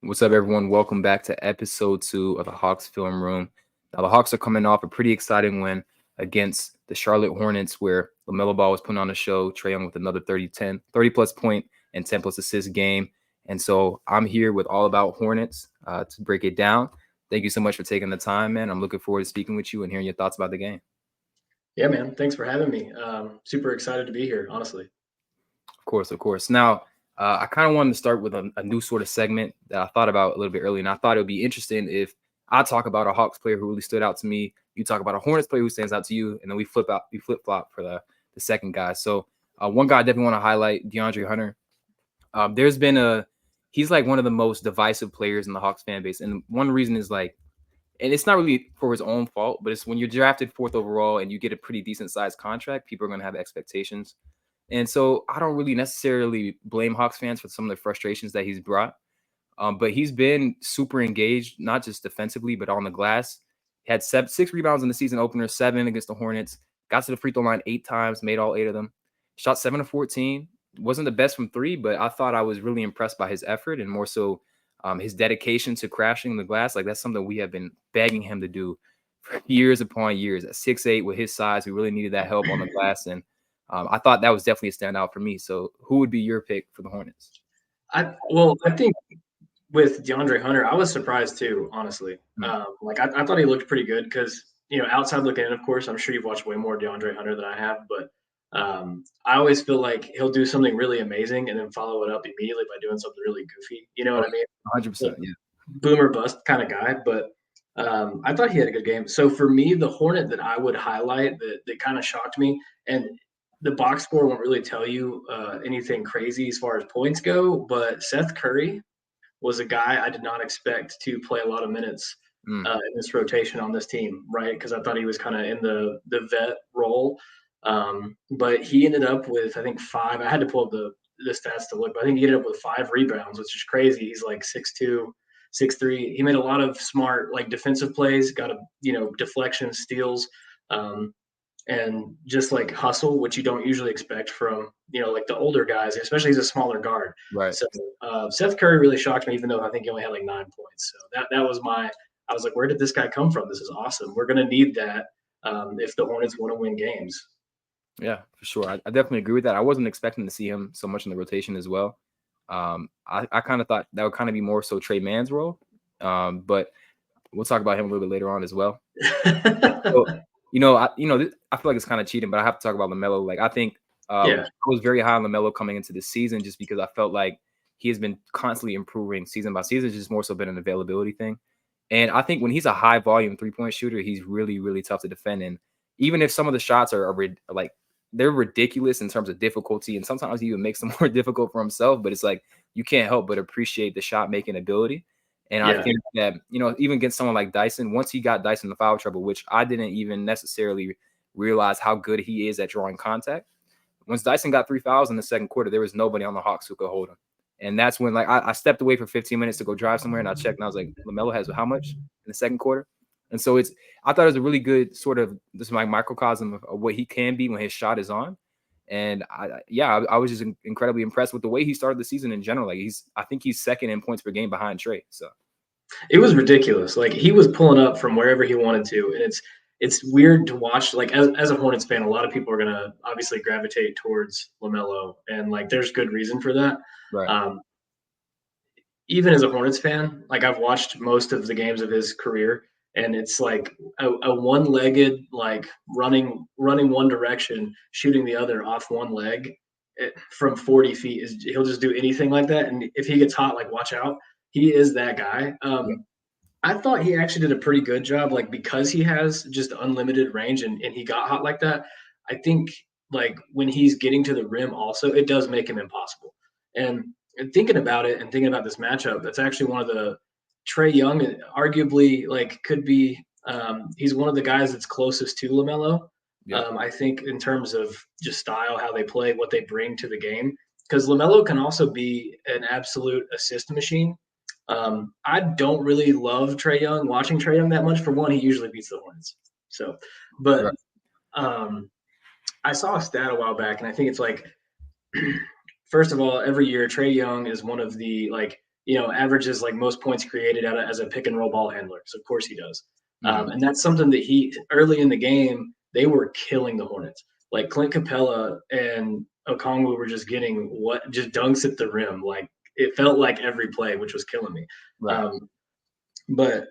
What's up, everyone? Welcome back to episode 2 of the Hawks Film Room. Now, the Hawks are coming off a pretty exciting win against the Charlotte Hornets, where LaMelo Ball was putting on a show. Trae Young with another 30-plus point and 10-plus assist game. And so I'm here with All About Hornets to break it down. Thank you so much for taking the time, man. I'm looking forward to speaking with you and hearing your thoughts about the game. Yeah, man. Thanks for having me. Super excited to be here, honestly. Of course. Now, I kind of wanted to start with a new sort of segment that I thought about a little bit earlier, and I thought it would be interesting if I talk about a Hawks player who really stood out to me, you talk about a Hornets player who stands out to you, and then we flip flop for the second guy. So one guy I definitely want to highlight, DeAndre Hunter. He's like one of the most divisive players in the Hawks fan base, and one reason is like, and it's not really for his own fault, but it's when you're drafted 4th overall and you get a pretty decent sized contract, people are going to have expectations. And so I don't really necessarily blame Hawks fans for some of the frustrations that he's brought. But he's been super engaged, not just defensively, but on the glass. He had 6 rebounds in the season opener, 7 against the Hornets. Got to the free throw line 8 times, made all 8 of them. Shot 7 of 14. Wasn't the best from 3, but I thought I was really impressed by his effort and more so his dedication to crashing the glass. Like, that's something we have been begging him to do for years upon years. At 6'8", with his size, we really needed that help on the glass. And I thought that was definitely a standout for me. So who would be your pick for the Hornets? I think with DeAndre Hunter, I was surprised too, honestly. I thought he looked pretty good because, outside looking in, of course, I'm sure you've watched way more DeAndre Hunter than I have, but I always feel like he'll do something really amazing and then follow it up immediately by doing something really goofy. You know what I mean? 100%, yeah. Boomer bust kind of guy, but I thought he had a good game. So for me, the Hornet that I would highlight that kind of shocked me, and the box score won't really tell you anything crazy as far as points go, but Seth Curry was a guy I did not expect to play a lot of minutes in this rotation on this team, right? Because I thought he was kind of in the vet role. But he ended up with, I think, 5. I had to pull up the stats to look, but I think he ended up with 5 rebounds, which is crazy. He's like 6'2", 6'3". He made a lot of smart, like, defensive plays, got deflections, steals, and just like hustle, which you don't usually expect from, like the older guys, especially he's a smaller guard. Right. So Seth Curry really shocked me, even though I think he only had like 9 points. So that was I was like, where did this guy come from? This is awesome. We're going to need that if the Hornets want to win games. Yeah, for sure. I definitely agree with that. I wasn't expecting to see him so much in the rotation as well. I kind of thought that would kind of be more so Trey Mann's role. But we'll talk about him a little bit later on as well. So, I feel like it's kind of cheating, but I have to talk about LaMelo. Like, I think I was very high on LaMelo coming into this season just because I felt like he has been constantly improving season by season. It's just more so been an availability thing. And I think when he's a high volume 3-point shooter, he's really, really tough to defend. And even if some of the shots are like, they're ridiculous in terms of difficulty, and sometimes he even makes them more difficult for himself, but it's like you can't help but appreciate the shot making ability. And I think that, even against someone like Dyson, once he got Dyson in foul trouble, which I didn't even necessarily realize how good he is at drawing contact. Once Dyson got 3 fouls in the second quarter, there was nobody on the Hawks who could hold him. And that's when, like, I stepped away for 15 minutes to go drive somewhere, and I checked, and I was like, LaMelo has how much in the second quarter? And so I thought it was a really good sort of this like microcosm of what he can be when his shot is on. And I was just incredibly impressed with the way he started the season in general. Like, I think he's second in points per game behind Trae. So it was ridiculous. Like, he was pulling up from wherever he wanted to, and it's weird to watch. Like, as a Hornets fan, a lot of people are gonna obviously gravitate towards LaMelo, and like there's good reason for that. Right. Even as a Hornets fan, like, I've watched most of the games of his career, and it's like a one-legged, like, running one direction, shooting the other off one leg from 40 feet. He'll just do anything like that, and if he gets hot, like, watch out. He is that guy. I thought he actually did a pretty good job, like, because he has just unlimited range and he got hot like that. I think, like, when he's getting to the rim also, it does make him impossible. And thinking about it and thinking about this matchup, that's actually one of the Trae Young, arguably, like, could be he's one of the guys that's closest to LaMelo. I think in terms of just style, how they play, what they bring to the game, because LaMelo can also be an absolute assist machine. I don't really love Trae Young, watching Trae Young that much. For one, he usually beats the Hornets. So, but I saw a stat a while back, and I think it's like, first of all, every year Trae Young is one of the, like, averages like most points created as a pick and roll ball handler. So of course he does. Mhm. And that's something that he early in the game they were killing the Hornets. Like Clint Capella and Okongwu were just getting just dunks at the rim. Like it felt like every play, which was killing me. Right. But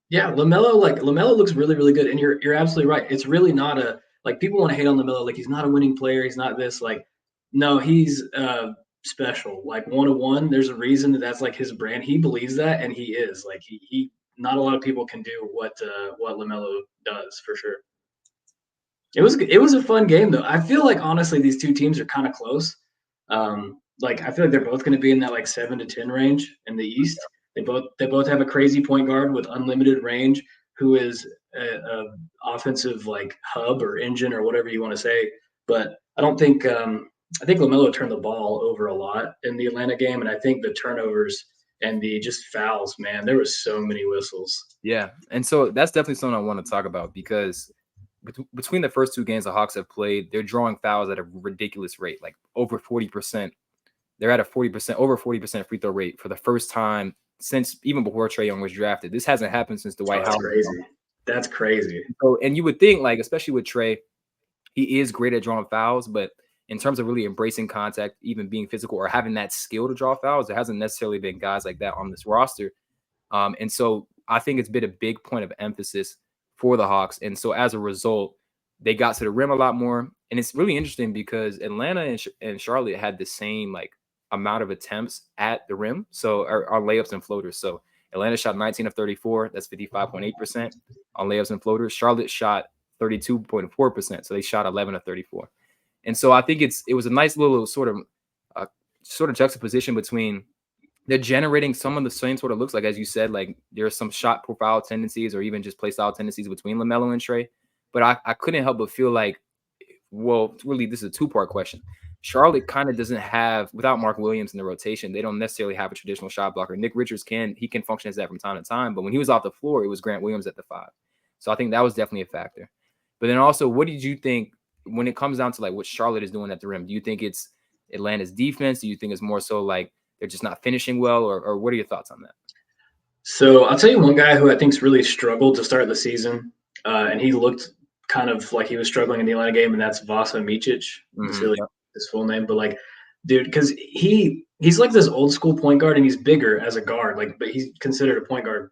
yeah, LaMelo looks really really good, and you're absolutely right. It's really not a like people want to hate on LaMelo, like he's not a winning player, he's not this. Like no, he's special. Like 101. There's a reason that's like his brand. He believes that, and he is like he. Not a lot of people can do what LaMelo does for sure. It was a fun game though. I feel like honestly these two teams are kind of close. Like I feel like they're both going to be in that like 7 to 10 range in the East. They both have a crazy point guard with unlimited range who is a offensive like hub or engine or whatever you want to say. But I don't think I think LaMelo turned the ball over a lot in the Atlanta game, and I think the turnovers and the just fouls, man, there was so many whistles. Yeah, and so that's definitely something I want to talk about because between the first two games the Hawks have played, they're drawing fouls at a ridiculous rate, like over 40%. They're at a 40%, over 40% free throw rate for the first time since even before Trae Young was drafted. This hasn't happened since Dwight That's Howard. crazy. That's crazy. So, and you would think, like, especially with Trae, he is great at drawing fouls, but in terms of really embracing contact, even being physical or having that skill to draw fouls, there hasn't necessarily been guys like that on this roster. And so I think it's been a big point of emphasis for the Hawks. And so as a result, they got to the rim a lot more. And it's really interesting because Atlanta and Charlotte had the same like amount of attempts at the rim. So on layups and floaters. So Atlanta shot 19 of 34. That's 55.8% on layups and floaters. Charlotte shot 32.4%. So they shot 11 of 34. And so I think it was a nice little sort of juxtaposition between they're generating some of the same sort of looks, like as you said, like there's some shot profile tendencies or even just play style tendencies between LaMelo and Trae. But I couldn't help but feel like, well, really, this is a two-part question. Charlotte kind of doesn't have, without Mark Williams in the rotation, they don't necessarily have a traditional shot blocker. Nick Richards can function as that from time to time, but when he was off the floor, it was Grant Williams at the 5. So I think that was definitely a factor. But then also, what did you think when it comes down to like what Charlotte is doing at the rim? Do you think it's Atlanta's defense? Do you think it's more so like they're just not finishing well, or what are your thoughts on that? So I'll tell you one guy who I think's really struggled to start the season, and he looked kind of like he was struggling in the Atlanta game, and that's Vasa Micic. That's really his full name, but like, dude, because he's like this old school point guard, and he's bigger as a guard, like, but he's considered a point guard.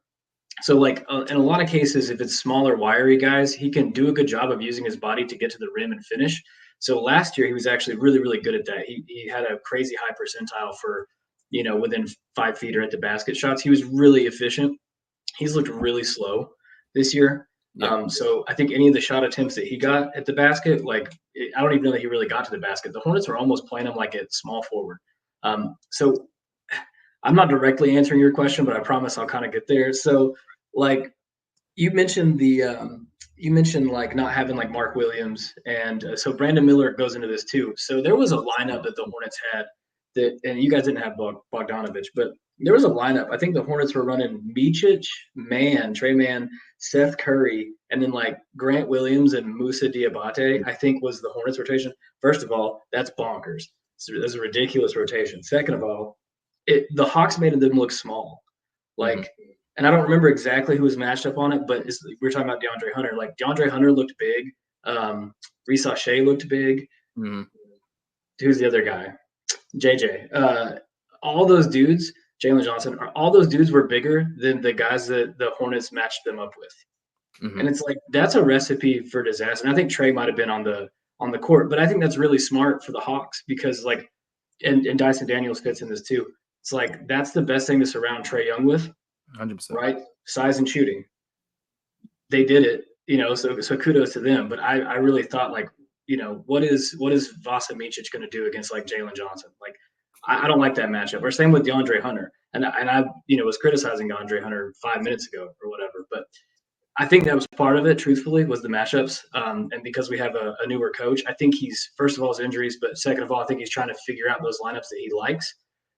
So like in a lot of cases, if it's smaller, wiry guys, he can do a good job of using his body to get to the rim and finish. So last year he was actually really really good at that. He had a crazy high percentile for within 5 feet or at the basket shots. He was really efficient. He's looked really slow this year. Yeah. So I think any of the shot attempts that he got at the basket, like I don't even know that he really got to the basket. The Hornets were almost playing him like a small forward. So I'm not directly answering your question, but I promise I'll kind of get there. So like you mentioned like not having like Mark Williams, and so Brandon Miller goes into this too. So there was a lineup that the Hornets had that, and you guys didn't have Bogdanovich, but there was a lineup. I think the Hornets were running Micic, Trae Mann, Seth Curry, and then like Grant Williams and Musa Diabate, I think was the Hornets rotation. First of all, that's bonkers. That's a ridiculous rotation. Second of all, the Hawks made them look small. Like, and I don't remember exactly who was matched up on it, but we're talking about DeAndre Hunter. Like DeAndre Hunter looked big. Reese Shea looked big. Who's the other guy? JJ. All those dudes, Jalen Johnson, all those dudes were bigger than the guys that the Hornets matched them up with. And it's like that's a recipe for disaster. And I think Trae might have been on the court, but I think that's really smart for the Hawks because like and Dyson Daniels fits in this too. It's like that's the best thing to surround Trae Young with. 100%. Right? Size and shooting. They did it, so kudos to them. But I really thought like, what is Vasa Micic going to do against like Jalen Johnson? Like, I don't like that matchup. Or same with DeAndre Hunter. And I was criticizing DeAndre Hunter 5 minutes ago or whatever. But I think that was part of it, truthfully, was the matchups. And because we have a newer coach, I think he's, first of all, his injuries, but second of all, I think he's trying to figure out those lineups that he likes.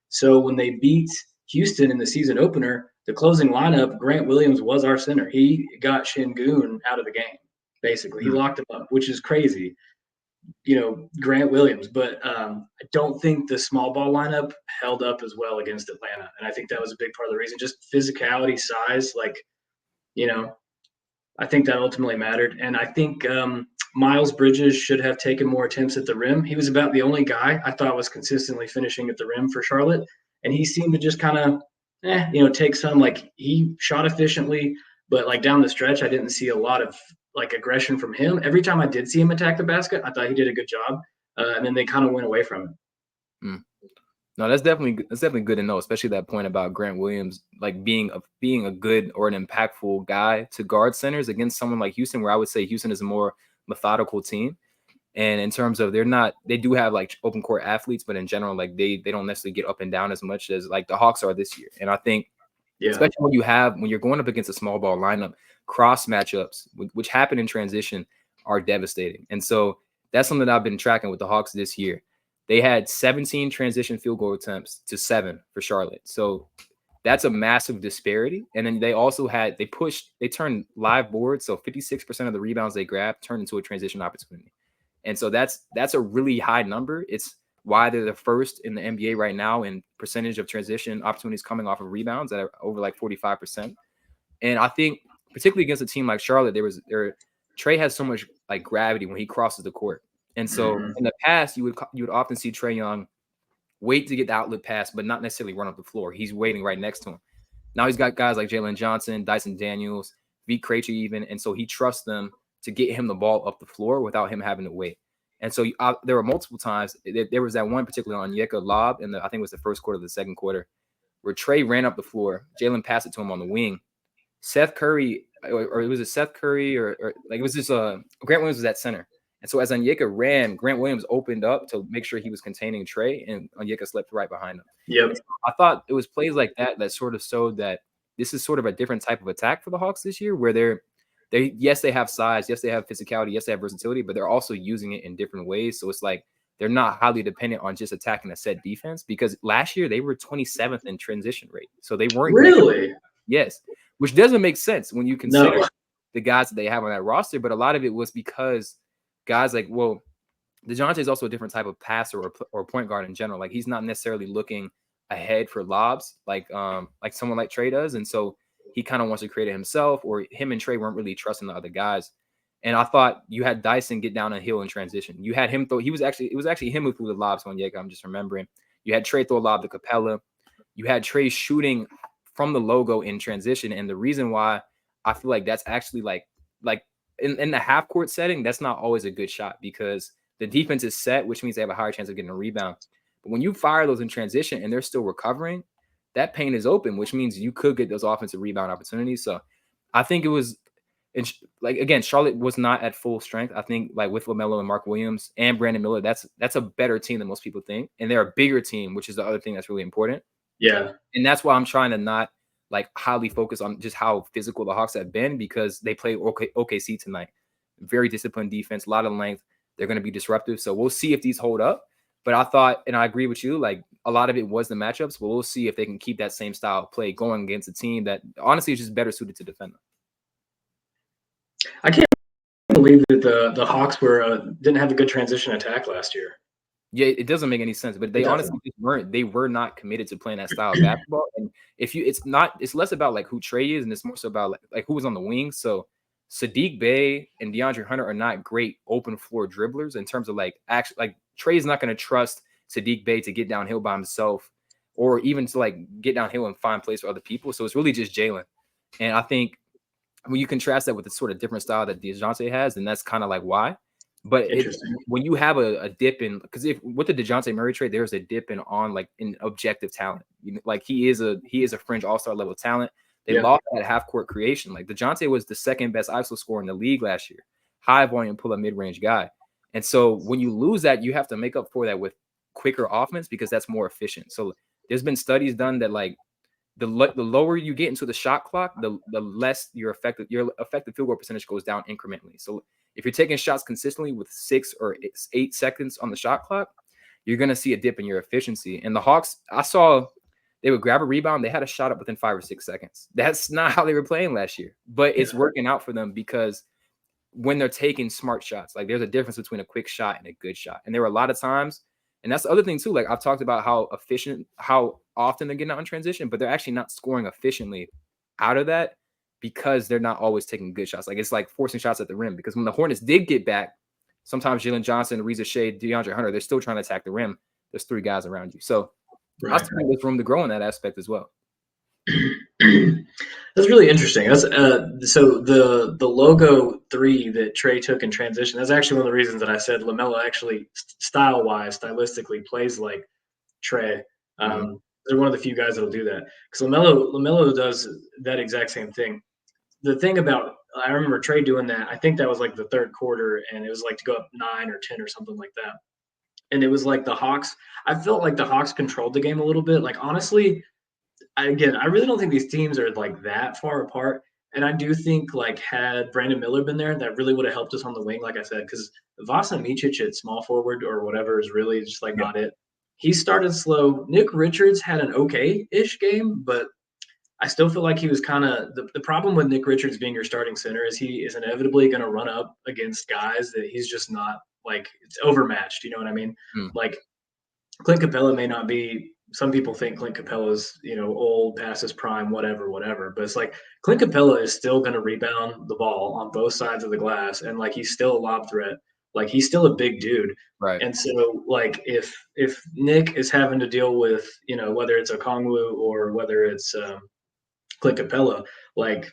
So when they beat Houston in the season opener, the closing lineup, Grant Williams was our center. He got Şengün out of the game, basically. He locked him up, which is crazy. Grant Williams, but I don't think the small ball lineup held up as well against Atlanta, and I think that was a big part of the reason. Just physicality, size, you know, I think that ultimately mattered, and I think Miles Bridges should have taken more attempts at the rim. He was about the only guy I thought was consistently finishing at the rim for Charlotte, and he seemed to just kind of, take some. Like he shot efficiently, but like down the stretch, I didn't see a lot of like aggression from him. Every time I did see him attack the basket, I thought he did a good job, and then they kind of went away from it. Mm. No, that's definitely good to know, especially that point about Grant Williams like being a good or an impactful guy to guard centers against someone like Houston, where I would say Houston is a more methodical team. And in terms of they do have like open court athletes, but in general, like they don't necessarily get up and down as much as like the Hawks are this year. And I think, especially when you're going up against a small ball lineup, cross matchups, which happen in transition, are devastating. And so that's something that I've been tracking with the Hawks this year. They had 17 transition field goal attempts to 7 for Charlotte. So that's a massive disparity. And then they turned live boards. So 56% of the rebounds they grabbed turned into a transition opportunity. And so that's a really high number. It's why they're the first in the NBA right now in percentage of transition opportunities coming off of rebounds that are over like 45%. And I think particularly against a team like Charlotte, Trae has so much like gravity when he crosses the court. And so in the past, you would often see Trae Young wait to get the outlet pass, but not necessarily run up the floor. He's waiting right next to him. Now he's got guys like Jalen Johnson, Dyson Daniels, Vit Krejci even, and so he trusts them to get him the ball up the floor without him having to wait. And so there were multiple times. There was that one particular on Onyeka lob I think it was the first quarter of the second quarter, where Trae ran up the floor. Jalen passed it to him on the wing. Seth Curry, or it was a Seth Curry, or like it was just Grant Williams was at center. And so as Onyeka ran, Grant Williams opened up to make sure he was containing Trae, and Onyeka slept right behind him. Yep. So I thought it was plays like that sort of showed that this is sort of a different type of attack for the Hawks this year, where they have size, yes, they have physicality, yes, they have versatility, but they're also using it in different ways. So it's like they're not highly dependent on just attacking a set defense, because last year they were 27th in transition rate. So they weren't really. Yes, which doesn't make sense when you consider the guys that they have on that roster. But a lot of it was because guys like, DeJounte is also a different type of passer or point guard in general. Like he's not necessarily looking ahead for lobs like someone like Trae does. And so he kind of wants to create it himself, or him and Trae weren't really trusting the other guys. And I thought you had Dyson get down a hill in transition. You had him it was actually him who threw the lobs on Onyeka. I'm just remembering. You had Trae throw a lob to Capella. You had Trae shooting from the logo in transition. And the reason why I feel like that's actually like in the half court setting, that's not always a good shot, because the defense is set, which means they have a higher chance of getting a rebound. But when you fire those in transition and they're still recovering, that paint is open, which means you could get those offensive rebound opportunities. So I think it was again, Charlotte was not at full strength. I think like with LaMelo and Mark Williams and Brandon Miller, that's a better team than most people think. And they're a bigger team, which is the other thing that's really important. Yeah. And that's why I'm trying to not like highly focus on just how physical the Hawks have been, because they play OKC tonight. Very disciplined defense, a lot of length. They're going to be disruptive. So we'll see if these hold up. But I thought, and I agree with you, like a lot of it was the matchups, but we'll see if they can keep that same style of play going against a team that honestly is just better suited to defend them. I can't believe that the Hawks didn't have a good transition attack last year. Yeah, it doesn't make any sense, but they honestly just weren't. They were not committed to playing that style of basketball. And it's less about like who Trae is, and it's more so about like who was on the wing. So Sadiq Bey and DeAndre Hunter are not great open floor dribblers in terms of like actually like Trae is not going to trust Sadiq Bey to get downhill by himself, or even to like get downhill and find place for other people. So it's really just Jalen. And I think when you contrast that with the sort of different style that DeJounte has, then that's kind of like why. But when you have a dip in, because if with the DeJounte Murray trade, there's a dip in objective talent. Like he is a fringe all-star level talent. They lost that half-court creation. Like DeJounte was the second best ISO scorer in the league last year. High volume pull-up mid-range guy. And so when you lose that, you have to make up for that with quicker offense, because that's more efficient. So there's been studies done that like the lower you get into the shot clock, the less your effective field goal percentage goes down incrementally. So if you're taking shots consistently with 6 or 8 seconds on the shot clock, you're going to see a dip in your efficiency. And the Hawks, I saw they would grab a rebound. They had a shot up within 5 or 6 seconds. That's not how they were playing last year, but it's working out for them, because when they're taking smart shots. Like there's a difference between a quick shot and a good shot. And there were a lot of times, and that's the other thing too. Like I've talked about how often they're getting out in transition, but they're actually not scoring efficiently out of that because they're not always taking good shots. Like it's like forcing shots at the rim, because when the Hornets did get back, sometimes Jalen Johnson, Reza Shea, DeAndre Hunter, they're still trying to attack the rim. There's 3 guys around you. So I still think there's room to grow in that aspect as well. That's really interesting. That's so the logo 3 that Trae took in transition. That's actually one of the reasons that I said LaMelo actually stylistically plays like Trae. They're one of the few guys that'll do that, because LaMelo does that exact same thing. The thing about, I remember Trae doing that. I think that was like the third quarter, and it was like to go up 9 or 10 or something like that. And it was like the Hawks. I felt like the Hawks controlled the game a little bit. Like honestly, I really don't think these teams are like that far apart. And I do think like had Brandon Miller been there, that really would have helped us on the wing, like I said, because Vasa Micic at small forward or whatever is really just like not it. He started slow. Nick Richards had an okay-ish game, but I still feel like he was kind of the problem with Nick Richards being your starting center is he is inevitably going to run up against guys that he's just not like, it's overmatched. You know what I mean? Like Clint Capella may not be. Some people think Clint Capella's, old, past his prime, whatever. But it's like Clint Capella is still going to rebound the ball on both sides of the glass, and like he's still a lob threat. Like he's still a big dude. Right. And so like if Nick is having to deal with, whether it's Okongwu or whether it's Clint Capella, like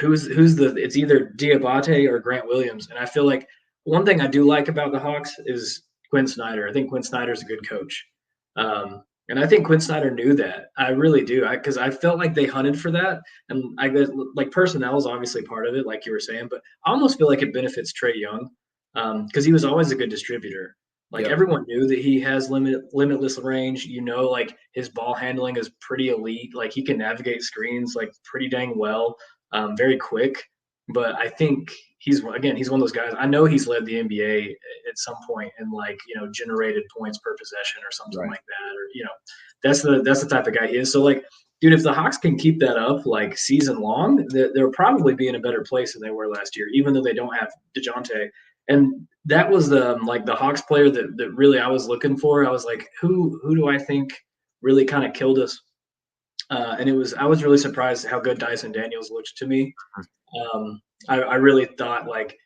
it's either Diabate or Grant Williams. And I feel like one thing I do like about the Hawks is Quinn Snyder. I think Quinn Snyder's a good coach. And I think Quinn Snyder knew that. I really do. Because I felt like they hunted for that. And I guess like personnel is obviously part of it, like you were saying, but I almost feel like it benefits Trae Young because he was always a good distributor. Like everyone knew that he has limitless range. Like his ball handling is pretty elite. Like he can navigate screens like pretty dang well, very quick. But I think he's one of those guys. I know he's led the NBA at some point and like generated points per possession or something like that, or that's the type of guy he is. So like, dude, if the Hawks can keep that up like season long, they'll probably be in a better place than they were last year, even though they don't have DeJounte. And that was the Hawks player that really I was looking for. I was like, who do I think really kind of killed us? And I was really surprised how good Dyson Daniels looked to me. I really thought like,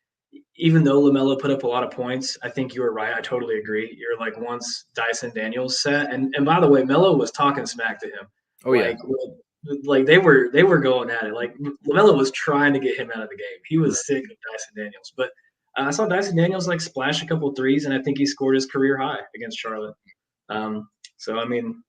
even though LaMelo put up a lot of points, I think you were right. I totally agree. You're like, once Dyson Daniels set, and by the way, Melo was talking smack to him. Oh like, yeah. Like they were going at it. Like LaMelo was trying to get him out of the game. He was sick of Dyson Daniels, but I saw Dyson Daniels like splash a couple threes, and I think he scored his career high against Charlotte. So I mean,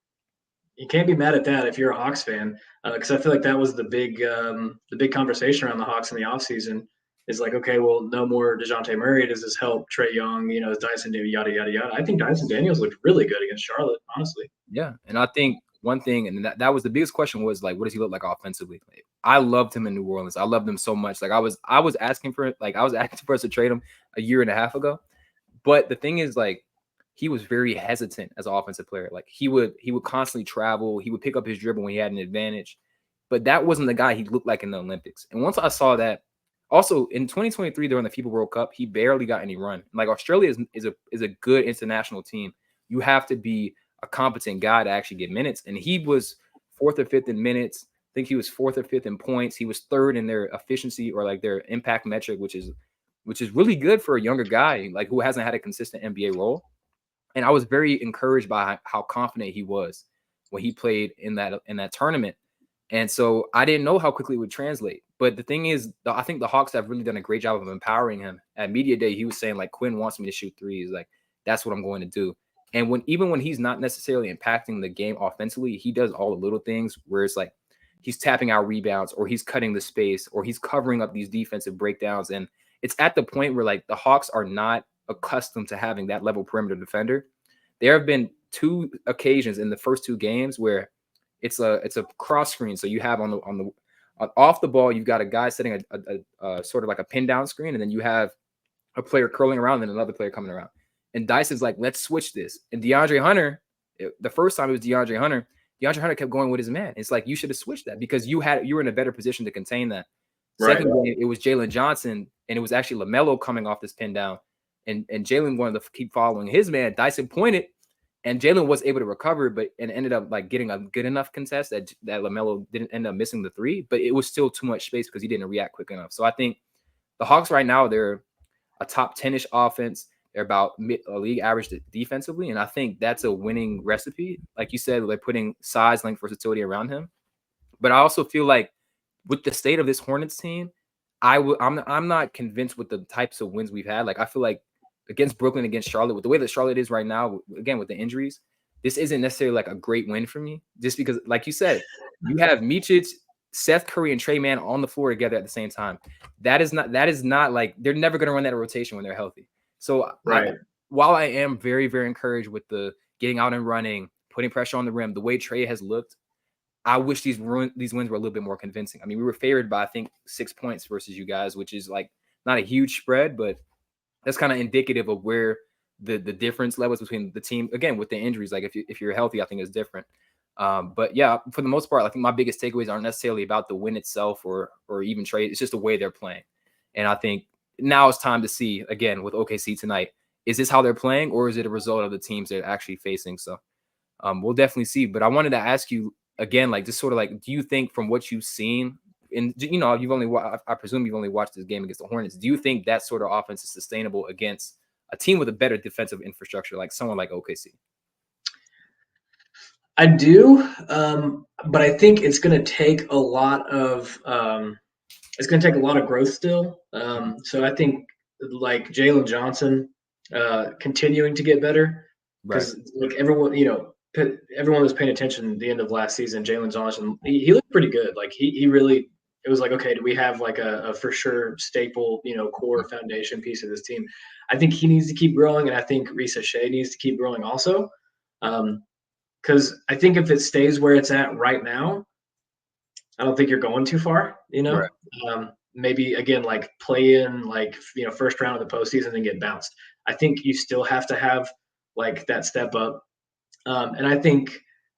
you can't be mad at that if you're a Hawks fan, because I feel like that was the big conversation around the Hawks in the offseason. Is like, okay, well, no more DeJounte Murray. Does this help Trae Young? Is Dyson yada yada yada? I think Dyson Daniels looked really good against Charlotte, honestly. Yeah, and I think one thing, and that was the biggest question, was like, what does he look like offensively? Like, I loved him in New Orleans. I loved him so much. Like I was asking for us to trade him a year and a half ago. But the thing is, like, he was very hesitant as an offensive player. Like he would constantly travel. He would pick up his dribble when he had an advantage. But that wasn't the guy he looked like in the Olympics. And once I saw that, also in 2023 during the FIBA World Cup, he barely got any run. Like Australia is a good international team. You have to be a competent guy to actually get minutes. And he was 4th or 5th in minutes. I think he was 4th or 5th in points. He was 3rd in their efficiency, or like their impact metric, which is really good for a younger guy, like who hasn't had a consistent NBA role. And I was very encouraged by how confident he was when he played in that tournament. And so I didn't know how quickly it would translate. But the thing is, I think the Hawks have really done a great job of empowering him. At media day, he was saying like, Quinn wants me to shoot threes. Like, that's what I'm going to do. And even when he's not necessarily impacting the game offensively, he does all the little things where it's like he's tapping out rebounds, or he's cutting the space, or he's covering up these defensive breakdowns. And it's at the point where like the Hawks are not accustomed to having that level perimeter defender. There have been 2 occasions in the first 2 games where it's a cross screen. So you have on off the ball, you've got a guy setting a sort of like a pin down screen, and then you have a player curling around and another player coming around. And Dyson's like, let's switch this. And DeAndre Hunter, the first time it was DeAndre Hunter kept going with his man. It's like, you should have switched that because you were in a better position to contain that. Second game, it was Jalen Johnson, and it was actually LaMelo coming off this pin down, and Jalen wanted to keep following his man. Dyson pointed, and Jalen was able to recover, but and ended up like getting a good enough contest that LaMelo didn't end up missing the three, but it was still too much space because he didn't react quick enough. So I think the Hawks right now, they're a top 10-ish offense. They're about league average defensively, and I think that's a winning recipe. Like you said, like putting size, length, versatility around him. But I also feel like with the state of this Hornets team, I'm not convinced with the types of wins we've had. Like I feel like against Brooklyn, against Charlotte, with the way that Charlotte is right now, again with the injuries, this isn't necessarily like a great win for me. Just because, like you said, you have Micic, Seth Curry, and Trae Mann on the floor together at the same time. That is not like they're never going to run that rotation when they're healthy. So Right. while I am very, very encouraged with the getting out and running, putting pressure on the rim, the way Trae has looked, I wish these wins were a little bit more convincing. I mean, we were favored by, I think, 6 points versus you guys, which is like not a huge spread, but that's kind of indicative of where the difference levels between the team. Again, with the injuries, like if you're healthy, I think it's different. But yeah, for the most part, I think my biggest takeaways aren't necessarily about the win itself or even trade. It's just the way they're playing. And I think now it's time to see, again, with OKC tonight, is this how they're playing, or is it a result of the teams they're actually facing? So we'll definitely see. But I wanted to ask you again, like just sort of like, do you think from what you've seen, and I presume you've only watched this game against the Hornets, do you think that sort of offense is sustainable against a team with a better defensive infrastructure, like someone like OKC? I do, but I think it's going to take a lot of growth still. So I think like Jalen Johnson continuing to get better, Right. because like everyone was paying attention at the end of last season. Jalen Johnson, he looked pretty good. Like he really, it was like, okay, do we have like a for sure staple, core foundation piece of this team? I think he needs to keep growing, and I think Risa Shea needs to keep growing also. Because I think if it stays where it's at right now, I don't think you're going too far. Right. Maybe again, like play in like first round of the postseason and get bounced. I think you still have to have like that step up, and I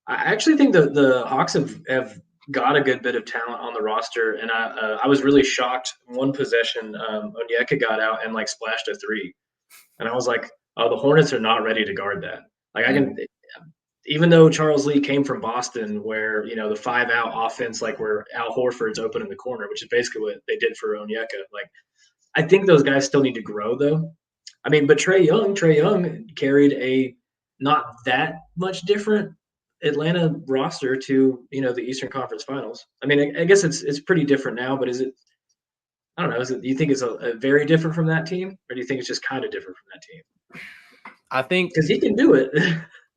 actually think the Hawks have got a good bit of talent on the roster, and I was really shocked. One possession, Onyeka got out and like splashed a three, and I was like, oh, the Hornets are not ready to guard that. Like I can, even though Charles Lee came from Boston, where the 5-out offense, like where Al Horford's open in the corner, which is basically what they did for Onyeka. Like, I think those guys still need to grow, though. I mean, but Trae Young carried a not that much different Atlanta roster to the Eastern Conference Finals. I mean, I guess it's pretty different now, but is it? I don't know. Do you think it's a very different from that team, or do you think it's just kind of different from that team? I think, Because he can do it.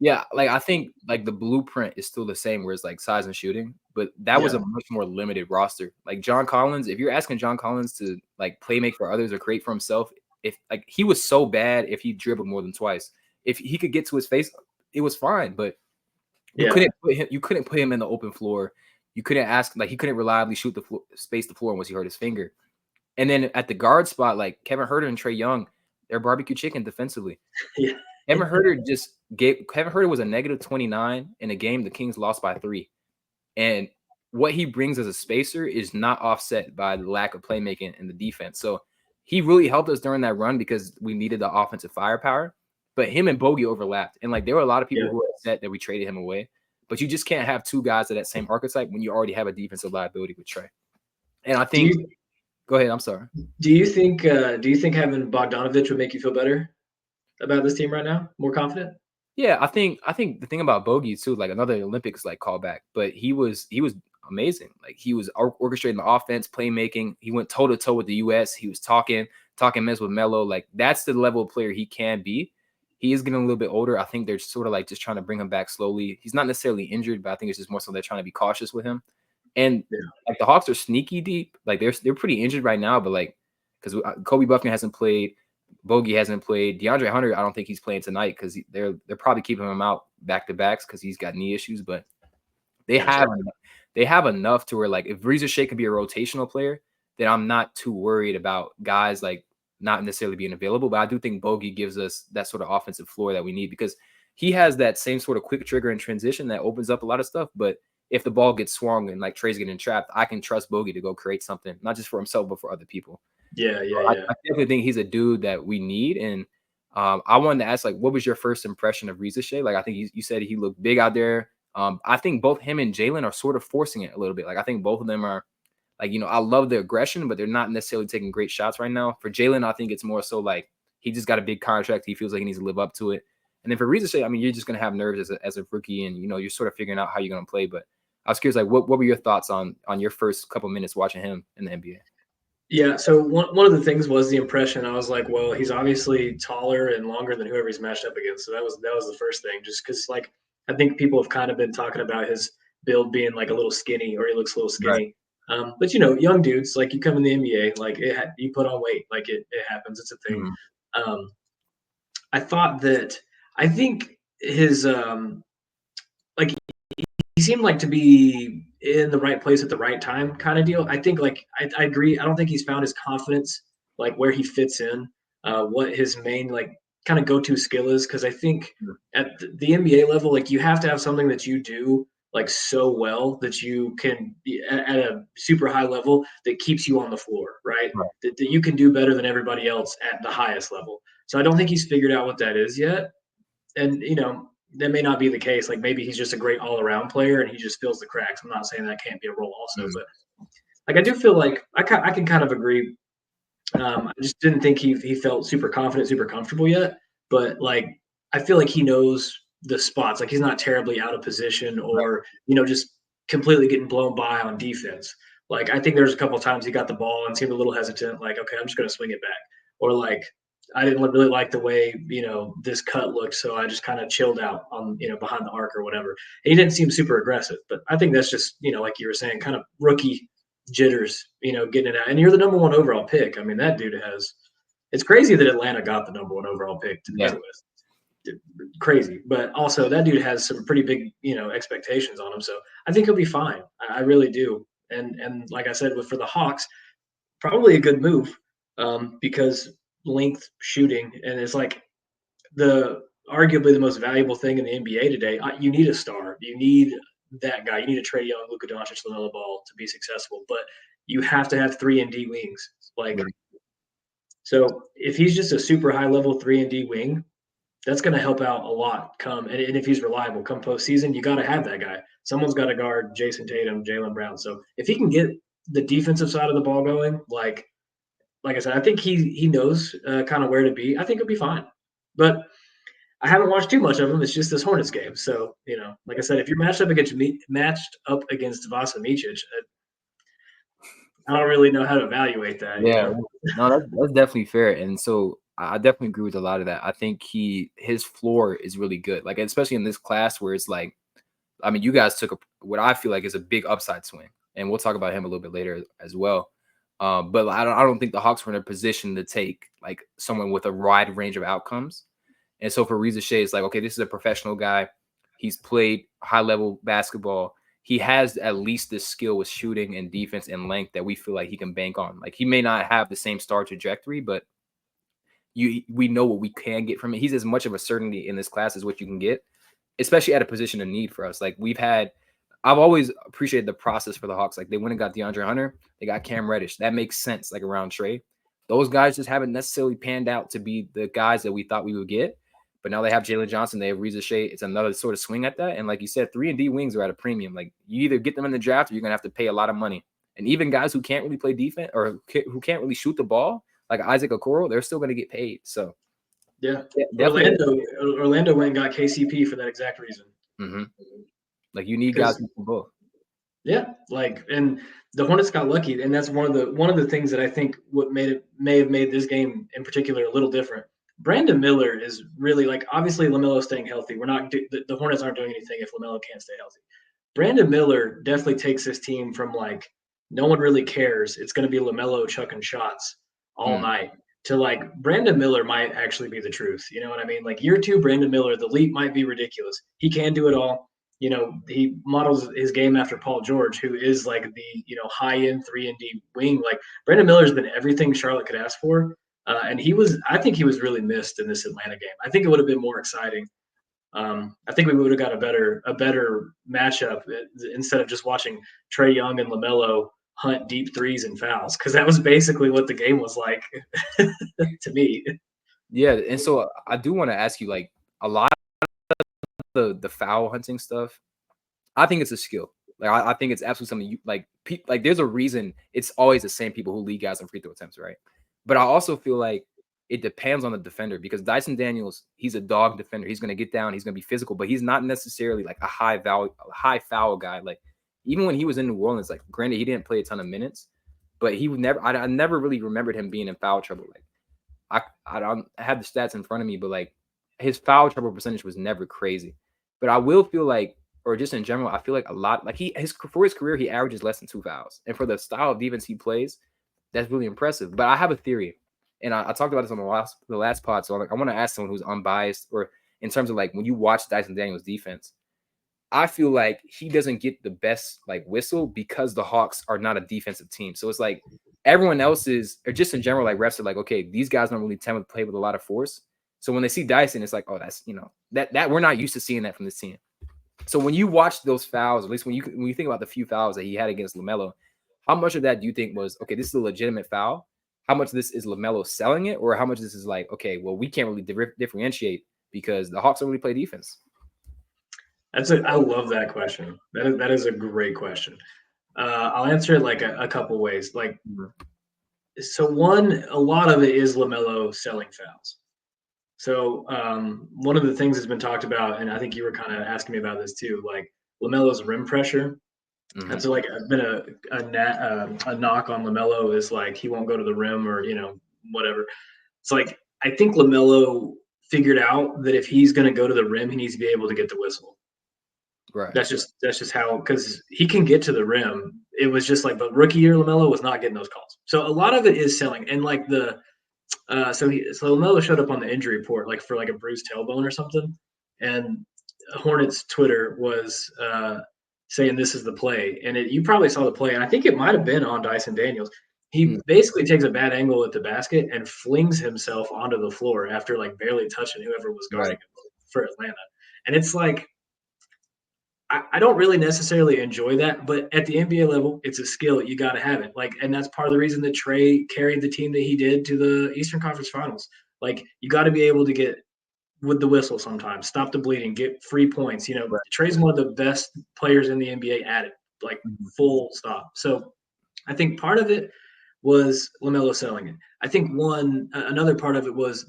yeah, like I think like the blueprint is still the same, where it's like size and shooting, but that was Yeah. a much more limited roster. Like John Collins, if you're asking John Collins to like play make for others or create for himself, if like he was so bad if he dribbled more than twice, if he could get to his face, it was fine. But you Yeah. couldn't put him in the open floor. You couldn't ask, like he couldn't reliably shoot the floor, space the floor once he hurt his finger. And then at the guard spot, like Kevin Huerter and Trae Young, they're barbecue chicken defensively. Yeah. Kevin Huerter was a negative 29 in a game the Kings lost by 3. And what he brings as a spacer is not offset by the lack of playmaking in the defense. So he really helped us during that run because we needed the offensive firepower. But him and Bogey overlapped. And like there were a lot of people who were upset that we traded him away. But you just can't have two guys of that same archetype when you already have a defensive liability with Trae. And I think go ahead, I'm sorry. Do you think having Bogdanovich would make you feel better about this team right now? More confident? Yeah, I think the thing about Bogey too, like another Olympics like callback, but he was amazing. Like he was orchestrating the offense, playmaking. He went toe to toe with the US. He was talking mess with Melo. Like that's the level of player he can be. He is getting a little bit older. I think they're sort of like just trying to bring him back slowly. He's not necessarily injured, but I think it's just more so they're trying to be cautious with him. And like the Hawks are sneaky deep. Like they're pretty injured right now, but like because Kobe Buffington hasn't played. Bogey hasn't played. DeAndre Hunter, I don't think he's playing tonight because they're probably keeping him out back to backs because he's got knee issues. But they have enough to where like if Risa Shea could be a rotational player, then I'm not too worried about guys like not necessarily being available. But I do think Bogey gives us that sort of offensive floor that we need because he has that same sort of quick trigger and transition that opens up a lot of stuff. But if the ball gets swung and like Trae's getting trapped, I can trust Bogey to go create something, not just for himself, but for other people. Yeah, yeah, I, yeah. I definitely think he's a dude that we need. And I wanted to ask, like, what was your first impression of Riza Shea? Like, I think you said he looked big out there. I think both him and Jalen are sort of forcing it a little bit. Like, I think both of them are like, I love the aggression, but they're not necessarily taking great shots right now. For Jalen, I think it's more so like he just got a big contract. He feels like he needs to live up to it. And then for Riza Shea, I mean, you're just gonna have nerves as a rookie, and you're sort of figuring out how you're gonna play. But I was curious, like, what were your thoughts on your first couple minutes watching him in the NBA? Yeah, so one of the things was the impression. I was like, well, he's obviously taller and longer than whoever he's matched up against. So that was the first thing, just because like I think people have kind of been talking about his build being like a little skinny, or he looks a little Right. skinny. But young dudes, like, you come in the NBA, like you put on weight, like it happens. It's a thing. Mhm. Um, I thought that I think his like he seemed like to be in the right place at the right time kind of deal. I think like I agree. I don't think he's found his confidence, like where he fits in, what his main like kind of go-to skill is. Because I think Mhm. at the NBA level, like you have to have something that you do like so well that you can be at a super high level that keeps you on the floor, right? Right. That you can do better than everybody else at the highest level. So I don't think he's figured out what that is yet. And that may not be the case. Like maybe he's just a great all around player and he just fills the cracks. I'm not saying that can't be a role also, Mhm. but like I do feel like I can kind of agree. I just didn't think he felt super confident, super comfortable yet. But like I feel like he knows the spots. Like he's not terribly out of position Right. or just completely getting blown by on defense. Like I think there's a couple of times he got the ball and seemed a little hesitant. Like okay, I'm just going to swing it back. Or like I didn't really like the way this cut looked, so I just kind of chilled out on behind the arc or whatever. And he didn't seem super aggressive, but I think that's just like you were saying, kind of rookie jitters, getting it out. And you're the number one overall pick. I mean, that dude has. It's crazy that Atlanta got the number one overall pick to begin Yeah. with. Crazy, but also that dude has some pretty big, expectations on him. So I think he'll be fine. I really do. And like I said, for the Hawks, probably a good move, because length shooting, and it's like the arguably the most valuable thing in the NBA today. You need a star. You need that guy. You need a Trae Young, Luka Doncic, LaMelo Ball to be successful. But you have to have 3 and D wings. Like Right. so, if he's just a super high level 3 and D wing, that's going to help out a lot. And if he's reliable come postseason, you got to have that guy. Someone's got to guard Jason Tatum, Jalen Brown. So if he can get the defensive side of the ball going, like I said, I think he knows kind of where to be. I think he'll be fine. But I haven't watched too much of him. It's just this Hornets game. So like I said, if you're matched up against Vasa Micic, I don't really know how to evaluate that. Yeah, no, that's definitely fair. And so I definitely agree with a lot of that. I think his floor is really good. Like especially in this class where it's like, I mean, you guys took what I feel like is a big upside swing, and we'll talk about him a little bit later as well. But I don't think the Hawks were in a position to take like someone with a wide range of outcomes. And so for Reza Shea, it's like, okay, this is a professional guy. He's played high level basketball. He has at least this skill with shooting and defense and length that we feel like he can bank on. Like he may not have the same star trajectory, but we know what we can get from it. He's as much of a certainty in this class as what you can get, especially at a position of need for us. Like I've always appreciated the process for the Hawks. Like they went and got DeAndre Hunter, they got Cam Reddish. That makes sense, like around Trae. Those guys just haven't necessarily panned out to be the guys that we thought we would get. But now they have Jalen Johnson, they have Reza Shea. It's another sort of swing at that. And like you said, 3 and D wings are at a premium. Like you either get them in the draft or you're gonna have to pay a lot of money. And even guys who can't really play defense or who can't really shoot the ball, like Isaac Okoro, they're still gonna get paid. So Yeah, yeah, definitely. Orlando went and got KCP for that exact reason. Mhm. Like you need guys Because who can both. yeah, and the Hornets got lucky, and that's one of the things that I think what may have made this game in particular a little different. Brandon Miller is really like obviously LaMelo staying healthy. We're not the Hornets aren't doing anything if LaMelo can't stay healthy. Brandon Miller definitely takes this team from like no one really cares. It's going to be LaMelo chucking shots all Mm. night to like Brandon Miller might actually be the truth. You know what I mean? Like year two, Brandon Miller, the leap might be ridiculous. He can do it all. He models his game after Paul George, who is like the high end 3 and D wing. Like Brandon Miller's been everything Charlotte could ask for, and I think he was really missed in this Atlanta game. I think it would have been more exciting. I think we would have got a better matchup instead of just watching Trae Young and LaMelo hunt deep threes and fouls, because that was basically what the game was like to me. Yeah, and so I do want to ask you, like, a lot of the foul hunting stuff. I think it's a skill. Like, I think it's absolutely something you like. Like, there's a reason it's always the same people who lead guys on free throw attempts, right? But I also feel like it depends on the defender, because Dyson Daniels, he's a dog defender. He's going to get down. He's going to be physical, but he's not necessarily like a high foul guy. Like, even when he was in New Orleans, like, granted he didn't play a ton of minutes, but he would never. I never really remembered him being in foul trouble. Like, I don't have the stats in front of me, but like his foul trouble percentage was never crazy. But I will feel like, or just in general, I feel like a lot like for his career, he averages less than 2 fouls. And for the style of defense he plays, that's really impressive. But I have a theory, and I talked about this on the last pod. So I want to ask someone who's unbiased, or in terms of like when you watch Dyson Daniels defense, I feel like he doesn't get the best like whistle because the Hawks are not a defensive team. So it's like everyone else is, or just in general, like refs are like, okay, these guys don't really tend to play with a lot of force. So when they see Dyson, it's like, oh, that's that we're not used to seeing that from this team. So when you watch those fouls, at least when you think about the few fouls that he had against LaMelo, how much of that do you think was, okay, this is a legitimate foul? How much of this is LaMelo selling it, or how much of this is like, okay, well, we can't really differentiate because the Hawks don't really play defense? I love that question. That is a great question. I'll answer it like a couple ways. Like, Mhm. so one, a lot of it is LaMelo selling fouls. So one of the things that's been talked about, and I think you were kind of asking me about this too, like LaMelo's rim pressure. And Mhm. so, like, I've been a knock on LaMelo is like he won't go to the rim, or whatever. It's like I think LaMelo figured out that if he's going to go to the rim, he needs to be able to get the whistle. Right. That's just how, because he can get to the rim. It was just like, but rookie year LaMelo was not getting those calls. So a lot of it is selling, and like so LaMelo showed up on the injury report like for like a bruised tailbone or something, and Hornets Twitter was saying this is the play, and you probably saw the play, and I think it might have been on Dyson Daniels. He Mm. basically takes a bad angle at the basket and flings himself onto the floor after like barely touching whoever was guarding Right. him for Atlanta, and it's like I don't really necessarily enjoy that, but at the NBA level, it's a skill. You got to have it. Like, and that's part of the reason that Trae carried the team that he did to the Eastern Conference Finals. Like, you got to be able to get with the whistle sometimes, stop the bleeding, get free points. Right. Trae's one of the best players in the NBA at it, like Mhm. full stop. So I think part of it was LaMelo selling it. I think another part of it was,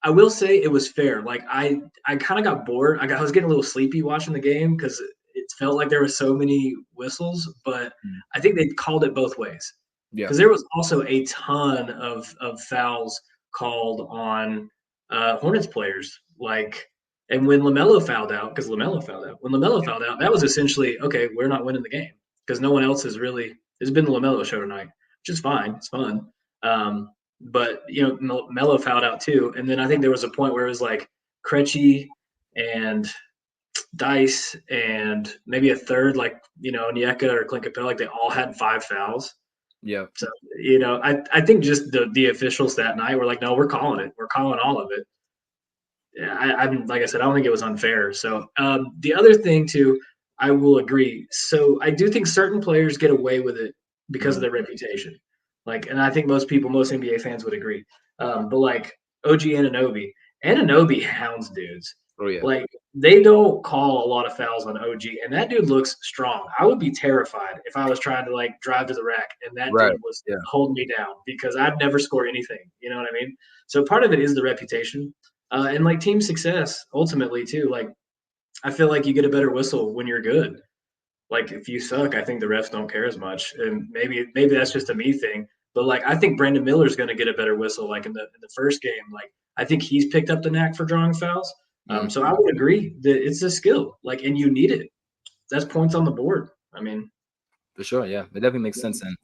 I will say it was fair. Like I kind of got bored. I was getting a little sleepy watching the game because it felt like there were so many whistles. But Mm. I think they called it both ways, Yeah. because there was also a ton of fouls called on Hornets players. Like, and when LaMelo fouled out, when LaMelo fouled out, that was essentially, okay, we're not winning the game because no one else has really. It's been the LaMelo show tonight, which is fine. It's fun. But Melo fouled out too, and then I think there was a point where it was like Krejci and Dice and maybe a third, like Onyeka or Clint Capella, like they all had 5 fouls. Yeah. So I think just the officials that night were like, no, we're calling it. We're calling all of it. Yeah, I'm like I said, I don't think it was unfair. So the other thing too, I will agree. So I do think certain players get away with it because of Mhm. their reputation. Like, and I think most NBA fans would agree. But like OG Anunoby hounds dudes. Oh yeah. Like, they don't call a lot of fouls on OG, and that dude looks strong. I would be terrified if I was trying to like drive to the rack and that Right. dude was Yeah. holding me down, because I'd never score anything. You know what I mean? So part of it is the reputation, and like team success ultimately too. Like, I feel like you get a better whistle when you're good. Like, if you suck, I think the refs don't care as much, and maybe that's just a me thing. But like, I think Brandon Miller's going to get a better whistle. Like in the first game, like I think he's picked up the knack for drawing fouls. Mhm. So I would agree that it's a skill. Like, and you need it. That's points on the board. I mean, For sure. Yeah. It definitely makes sense. And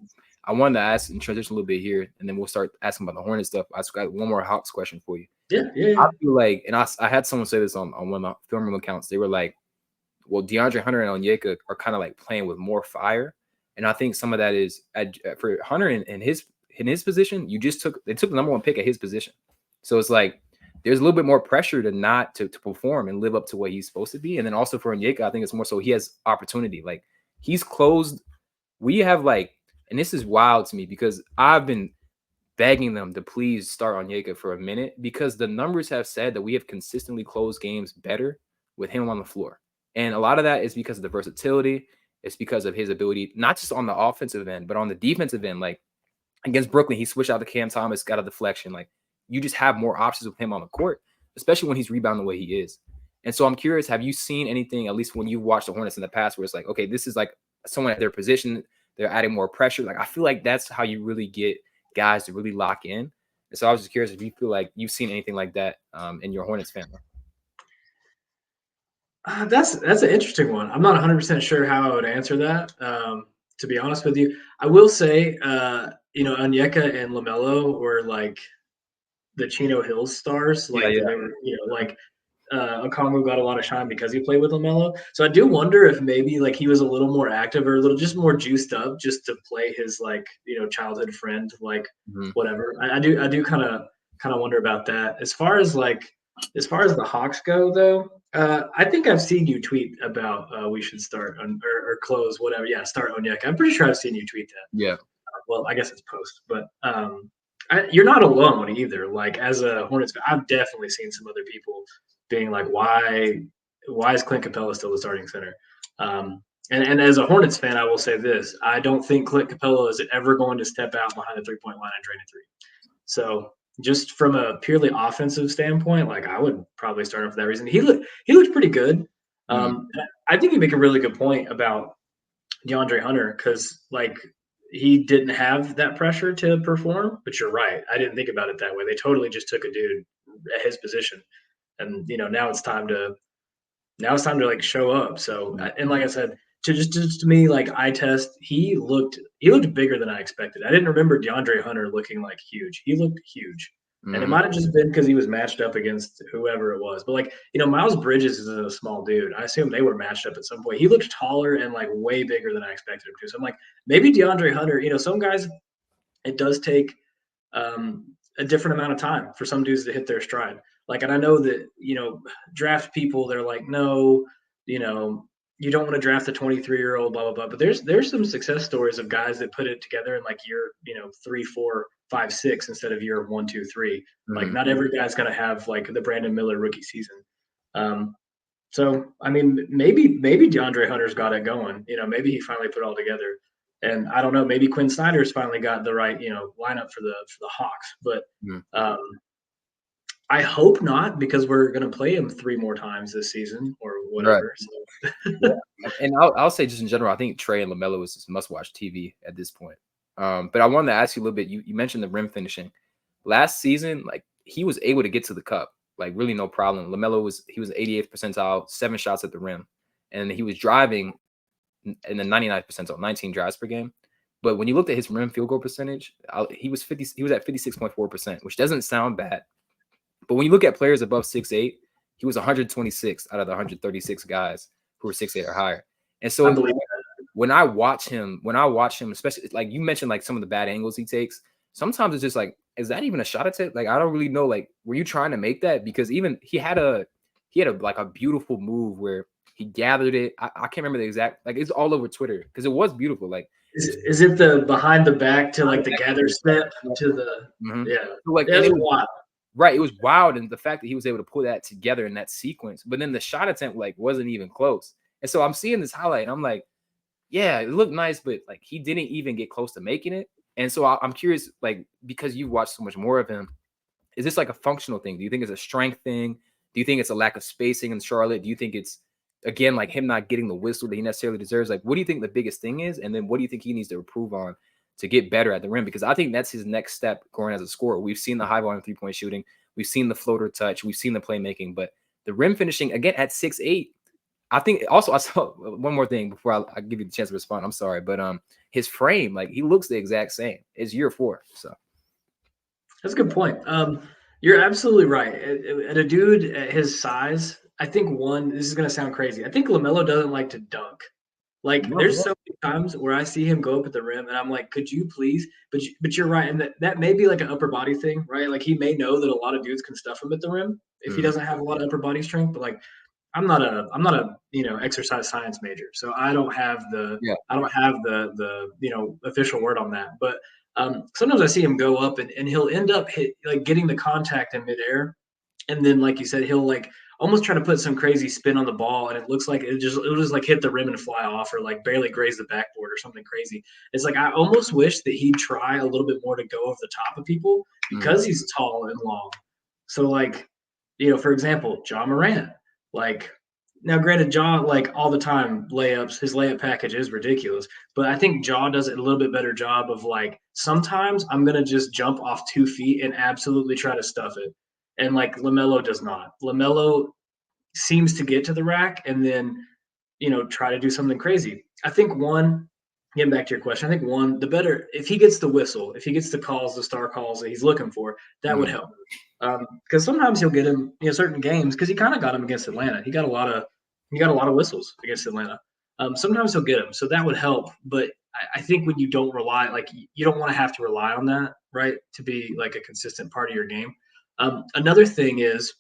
I wanted to ask and transition a little bit here, and then we'll start asking about the Hornet stuff. I just got one more Hawks question for you. yeah, yeah, I yeah. feel like, and I had someone say this on one of the film room accounts. They were like, well, DeAndre Hunter and Onyeka are kind of like playing with more fire. And I think some of that is for Hunter in his position, they took the number one pick at his position. So it's like there's a little bit more pressure to not to perform and live up to what he's supposed to be. And then also for Onyeka, I think it's more so he has opportunity. Like, he's closed. We have like And this is wild to me because I've been begging them to please start Onyeka for a minute because the numbers have said that we have consistently closed games better with him on the floor. And a lot of that is because of the versatility. It's because of his ability, not just on the offensive end, but on the defensive end. Like against Brooklyn, he switched out to Cam Thomas, got a deflection. Like you just have more options with him on the court, especially when he's rebounding the way he is. And so I'm curious, have you seen anything, at least when you've watched the Hornets in the past, where it's like, okay, this is like someone at their position, they're adding more pressure. Like I feel like that's how you really get guys to really lock in. And so I was just curious if you feel like you've seen anything like that in your Hornets family. That's an interesting one. I'm not 100% sure how I would answer that. To be honest with you, I will say, Onyeka and LaMelo were like the Chino Hills stars. Yeah, Like yeah. they were, like Okongwu got a lot of shine because he played with LaMelo. So I do wonder if maybe like he was a little more active or a little just more juiced up just to play his like childhood friend like Mm-hmm. whatever. I do kind of wonder about that. As far as the Hawks go though, I think I've seen you tweet about we should start or close whatever. Yeah, start Onyeka. I'm pretty sure I've seen you tweet that. Yeah. Well, I guess it's post, but you're not alone either. Like as a Hornets fan, I've definitely seen some other people being like, why is Clint Capella still the starting center? And as a Hornets fan, I will say this: I don't think Clint Capella is ever going to step out behind the 3-point line and drain a three. So just from a purely offensive standpoint, like I would probably start him for that reason. He looked pretty good. Mm-hmm. I think you make a really good point about DeAndre Hunter because like he didn't have that pressure to perform. But you're right. I didn't think about it that way. They totally just took a dude at his position, and now it's time to like show up. So and like I said, to me like eye test, he looked bigger than I expected. I didn't remember DeAndre Hunter looking like huge. He looked huge. And it Mm-hmm. might have just been because he was matched up against whoever it was. But like, Miles Bridges is a small dude. I assume they were matched up at some point. He looked taller and like way bigger than I expected him to. So I'm like, maybe DeAndre Hunter, some guys it does take a different amount of time for some dudes to hit their stride. Like, and I know that, draft people, they're like, no, you don't want to draft a 23-year-old, blah, blah, blah. But there's some success stories of guys that put it together in like year, 3, 4, 5, 6 instead of year 1, 2, 3. Like, Mm-hmm. not every guy's going to have like the Brandon Miller rookie season. So, I mean, maybe DeAndre Hunter's got it going. Maybe he finally put it all together. And I don't know, maybe Quinn Snyder's finally got the right, lineup for the Hawks. But um, I hope not because we're going to play him 3 more times this season or Right. whatever. So. Yeah. And I'll say just in general, I think Trae and LaMelo is just must-watch TV at this point. But I wanted to ask you a little bit. You mentioned the rim finishing. Last season, like he was able to get to the cup, like really no problem. LaMelo was 88th percentile, 7 shots at the rim, and he was driving in the 99th percentile, 19 drives per game. But when you looked at his rim field goal percentage, he was at 56.4%, which doesn't sound bad. But when you look at players above 6'8", he was 126 out of the 136 guys who were 6'8" or higher. And so I believe when I watch him, especially like you mentioned, like some of the bad angles he takes, sometimes it's just like, is that even a shot attempt? Like, I don't really know. Like, were you trying to make that? Because even he had a like a beautiful move where he gathered it. I can't remember the exact, like it's all over Twitter because it was beautiful. Like, is it the behind the back to like the gather step to the yeah. So like, Yeah, and it it was was wild. right. It was wild, and the fact that he was able to pull that together in that sequence, but then the shot attempt like wasn't even close. And so I'm seeing this highlight, and I'm like, yeah, it looked nice, but like he didn't even get close to making it. And so I'm curious, like because you've watched so much more of him, is this like a functional thing? Do you think it's a strength thing? Do you think it's a lack of spacing in Charlotte? Do you think it's again like him not getting the whistle that he necessarily deserves? Like, what do you think the biggest thing is? And then what do you think he needs to improve on to get better at the rim? Because I think that's his next step going as a scorer. We've seen the high volume 3-point shooting, we've seen the floater touch, we've seen the playmaking, but the rim finishing again at 6'8". I think also I saw one more thing before I give you the chance to respond. I'm sorry, but his frame, like he looks the exact same. It's year 4, so That's a good point. You're absolutely right. At a dude at his size, I think this is going to sound crazy. I think LaMelo doesn't like to dunk. Like, there's so many times where I see him go up at the rim, and I'm like, could you please? But you're right, and that may be like an upper body thing, right? Like, he may know that a lot of dudes can stuff him at the rim if he doesn't have a lot of upper body strength. But like, I'm not a exercise science major, so Yeah. I don't have the official word on that. But sometimes I see him go up and he'll end up like getting the contact in midair, and then like you said, he'll like almost try to put some crazy spin on the ball, and it looks like it'll just like hit the rim and fly off, or like barely graze the backboard or something crazy. It's like I almost wish that he'd try a little bit more to go over the top of people Mm. because he's tall and long. So like, for example, John Moran, like now granted, Jaw like all the time layups, his layup package is ridiculous, but I think Jaw does it a little bit better job of like sometimes I'm gonna just jump off 2 feet and absolutely try to stuff it. And like LaMelo does not. LaMelo seems to get to the rack and then, try to do something crazy. I think one, getting back to your question, I think one, the better, if he gets the whistle, if he gets the calls, the star calls that he's looking for, that would Mm. help. Because sometimes he'll get him, certain games, because he kind of got him against Atlanta. He got a lot of whistles against Atlanta. Sometimes he'll get him, so that would help. But I think when you don't rely, like you don't want to have to rely on that, right, to be like a consistent part of your game. Another thing is,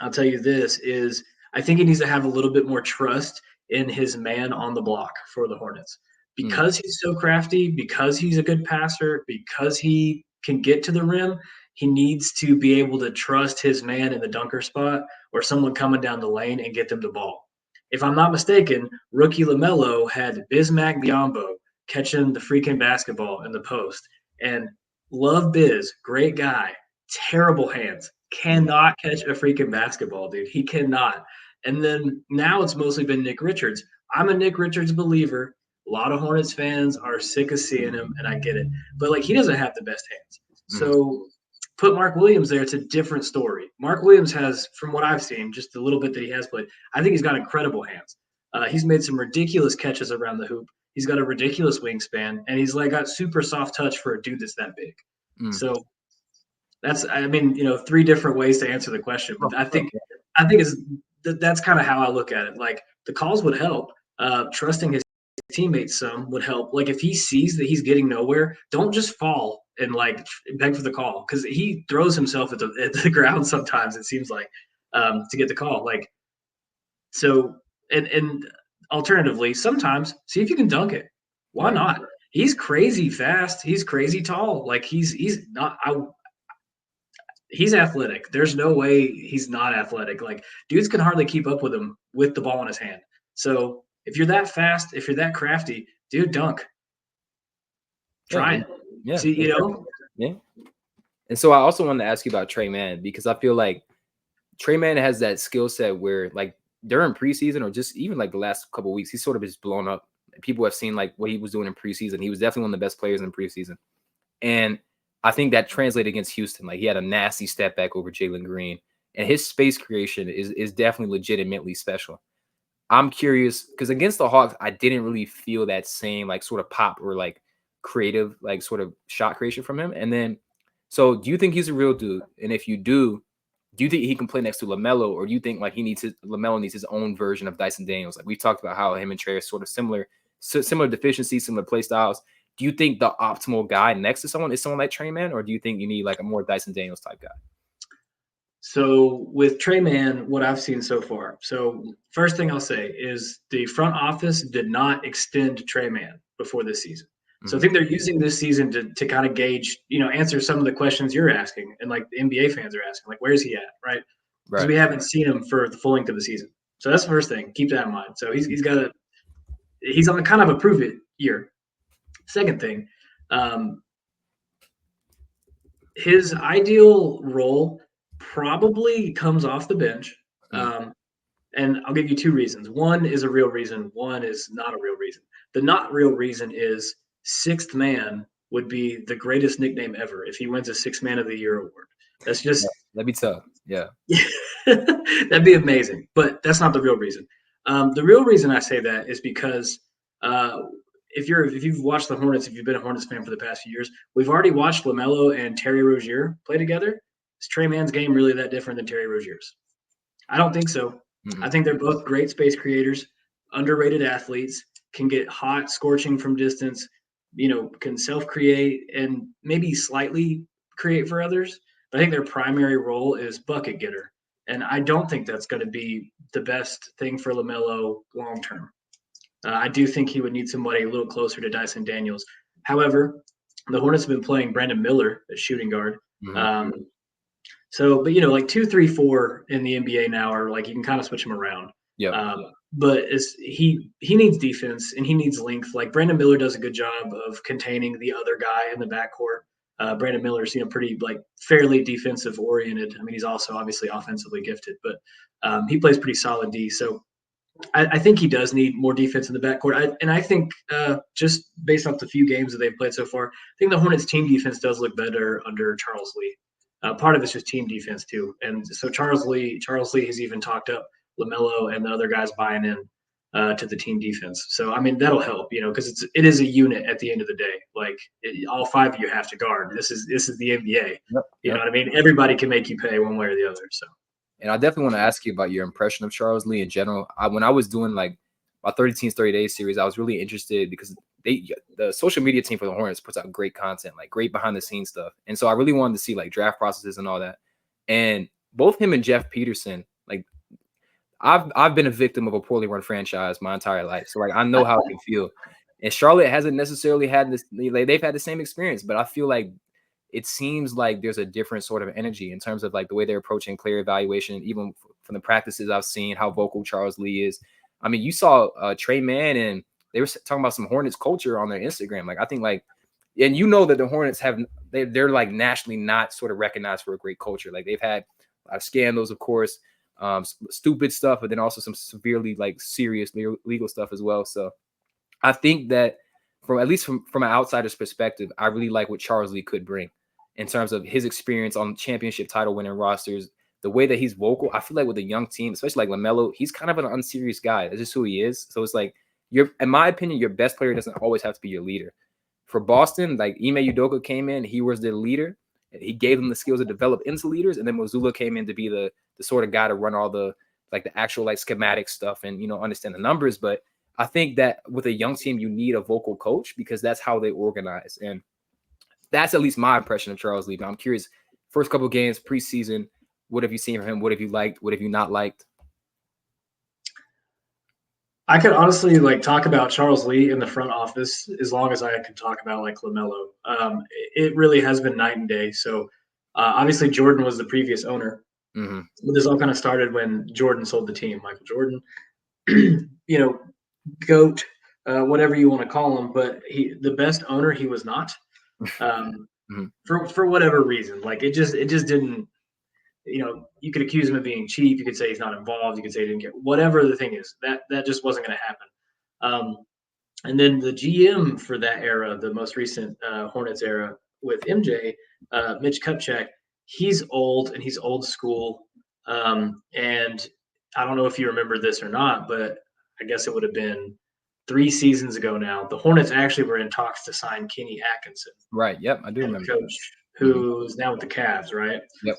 I'll tell you this is I think he needs to have a little bit more trust in his man on the block for the Hornets. Mm. Because he's so crafty, because he's a good passer, because he can get to the rim, he needs to be able to trust his man in the dunker spot or someone coming down the lane and get them the ball. If I'm not mistaken, rookie LaMelo had Bismack Biyombo catching the freaking basketball in the post. And love Biz, great guy, terrible hands, Yeah. cannot catch a freaking basketball, dude. He cannot. And then now it's mostly been Nick Richards. I'm a Nick Richards believer. A lot of Hornets fans are sick of seeing him, and I get it. But like he doesn't have the best hands. Mm. So put Mark Williams there, it's a different story. Mark Williams has, from what I've seen, just the little bit that he has played, I think he's got incredible hands. He's made some ridiculous catches around the hoop. He's got a ridiculous wingspan, and he's like got super soft touch for a dude that's that big. Mm. So that's, I mean, three different ways to answer the question, Oh, but for sure. Yeah. I think that's kind of how I look at it. Like the calls would help. Trusting his teammates some would help. Like if he sees that he's getting nowhere, don't just fall and like beg for the call because he throws himself at the ground sometimes. It seems like to get the call. Like so, and alternatively, sometimes see if you can dunk it. Why Right. not? He's crazy fast. He's crazy tall. Like he's not. He's athletic. There's no way he's not athletic. Like dudes can hardly keep up with him with the ball in his hand. So if you're that fast, if you're that crafty, dude, dunk. Yeah. Try it. Yeah. See, Exactly. Yeah. And so I also wanted to ask you about Trey Man because I feel like Trey Man has that skill set where, like, during preseason or just even like the last couple of weeks, he's sort of just blown up. People have seen like what he was doing in preseason. He was definitely one of the best players in preseason, and I think that translated against Houston. Like he had a nasty step back over Jalen Green, and his space creation is definitely legitimately special. I'm curious because against the Hawks, I didn't really feel that same like sort of pop or like creative like sort of shot creation from him. And then, so do you think he's a real dude? And if you do you think he can play next to LaMelo, or do you think like LaMelo needs his own version of Dyson Daniels? Like we talked about how him and Trae are sort of similar, similar deficiencies, similar play styles. Do you think the optimal guy next to someone is someone like Trey Man, or do you think you need like a more Dyson Daniels type guy? So with Trey Man, what I've seen so far. So first thing I'll say is the front office did not extend Trey Man before this season. So I Mm-hmm. think they're using this season to kind of gauge, answer some of the questions you're asking and like the NBA fans are asking, like where's he at, right? Because Right. we haven't seen him for the full length of the season. So that's the first thing. Keep that in mind. So he's on kind of a prove it year. Second thing, um, his ideal role probably comes off the bench. Mm. Um, and I'll give you two reasons. One is a real reason, one is not a real reason. The not real reason is sixth man would be the greatest nickname ever if he wins a sixth man of the year award. That's Yeah. just That'd be tough. Yeah. that'd be amazing. But that's not the real reason. The real reason I say that is because uh, if you've watched the Hornets, if you've been a Hornets fan for the past few years, we've already watched LaMelo and Terry Rozier play together. Is Trey Man's game really that different than Terry Rozier's? I don't think so. I Mm-mm. think they're both great space creators, underrated athletes, can get hot, scorching from distance, can self create and maybe slightly create for others. But I think their primary role is bucket getter. And I don't think that's going to be the best thing for LaMelo long term. I do think he would need somebody a little closer to Dyson Daniels. However, the Hornets have been playing Brandon Miller at shooting guard. Mm-hmm. So, but like 2, 3, 4 in the NBA now are like you can kind of switch them around. Yep. But he needs defense and he needs length. Like Brandon Miller does a good job of containing the other guy in the backcourt. Brandon Miller's pretty like fairly defensive oriented. I mean, he's also obviously offensively gifted, but he plays pretty solid D. So I think he does need more defense in the backcourt. I think just based off the few games that they've played so far, I think the Hornets' team defense does look better under Charles Lee. Part of it's just team defense too, and so Charles Lee has even talked up LaMelo and the other guys buying in to the team defense. So I mean that'll help, because it is a unit at the end of the day. Like all 5 of you have to guard. This is the NBA. Yep. You know what I mean? Everybody can make you pay one way or the other. So. And I definitely want to ask you about your impression of Charles Lee in general. When I was doing like my 30 Teams 30 Days series, I was really interested because the social media team for the Hornets puts out great content, like great behind the scenes stuff. And so I really wanted to see like draft processes and all that. And both him and Jeff Peterson, like I've been a victim of a poorly run franchise my entire life. So like I know how it can feel. And Charlotte hasn't necessarily had this, like, they've had the same experience, but I feel like it seems like there's a different sort of energy in terms of like the way they're approaching player evaluation, even from the practices I've seen, how vocal Charles Lee is. I mean, you saw Trae Mann, and they were talking about some Hornets culture on their Instagram. Like, I think like, and that the Hornets they're like nationally not sort of recognized for a great culture. Like they've had a lot of scandals, of course, stupid stuff, but then also some severely like serious legal stuff as well. So I think that at least from an outsider's perspective, I really like what Charles Lee could bring in terms of his experience on championship title winning rosters, the way that he's vocal. I feel like with a young team, especially like LaMelo, he's kind of an unserious guy. That's just who he is. So it's like, in my opinion, your best player doesn't always have to be your leader. For Boston, like Ime Udoka came in, he was their leader. He gave them the skills to develop into leaders. And then Mazzulla came in to be the sort of guy to run all the actual like schematic stuff and, understand the numbers. But I think that with a young team, you need a vocal coach because that's how they organize. And that's at least my impression of Charles Lee. But I'm curious, first couple of games, preseason, what have you seen from him? What have you liked? What have you not liked? I could honestly talk about Charles Lee in the front office as long as I could talk about like LaMelo. It really has been night and day. So obviously Jordan was the previous owner. Mm-hmm. But this all kind of started when Jordan sold the team. Michael Jordan, GOAT, whatever you want to call him, but the best owner he was not. Mm-hmm. For whatever reason, like it just didn't. You could accuse him of being cheap. You could say he's not involved. You could say he didn't get whatever the thing is. That just wasn't going to happen. And then the GM for that era, the most recent Hornets era with MJ, Mitch Kupchak, he's old and he's old school. And I don't know if you remember this or not, but I guess it would have been 3 seasons ago now. The Hornets actually were in talks to sign Kenny Atkinson. Right. Yep. I do remember. Coach who's now with the Cavs, right? Yep.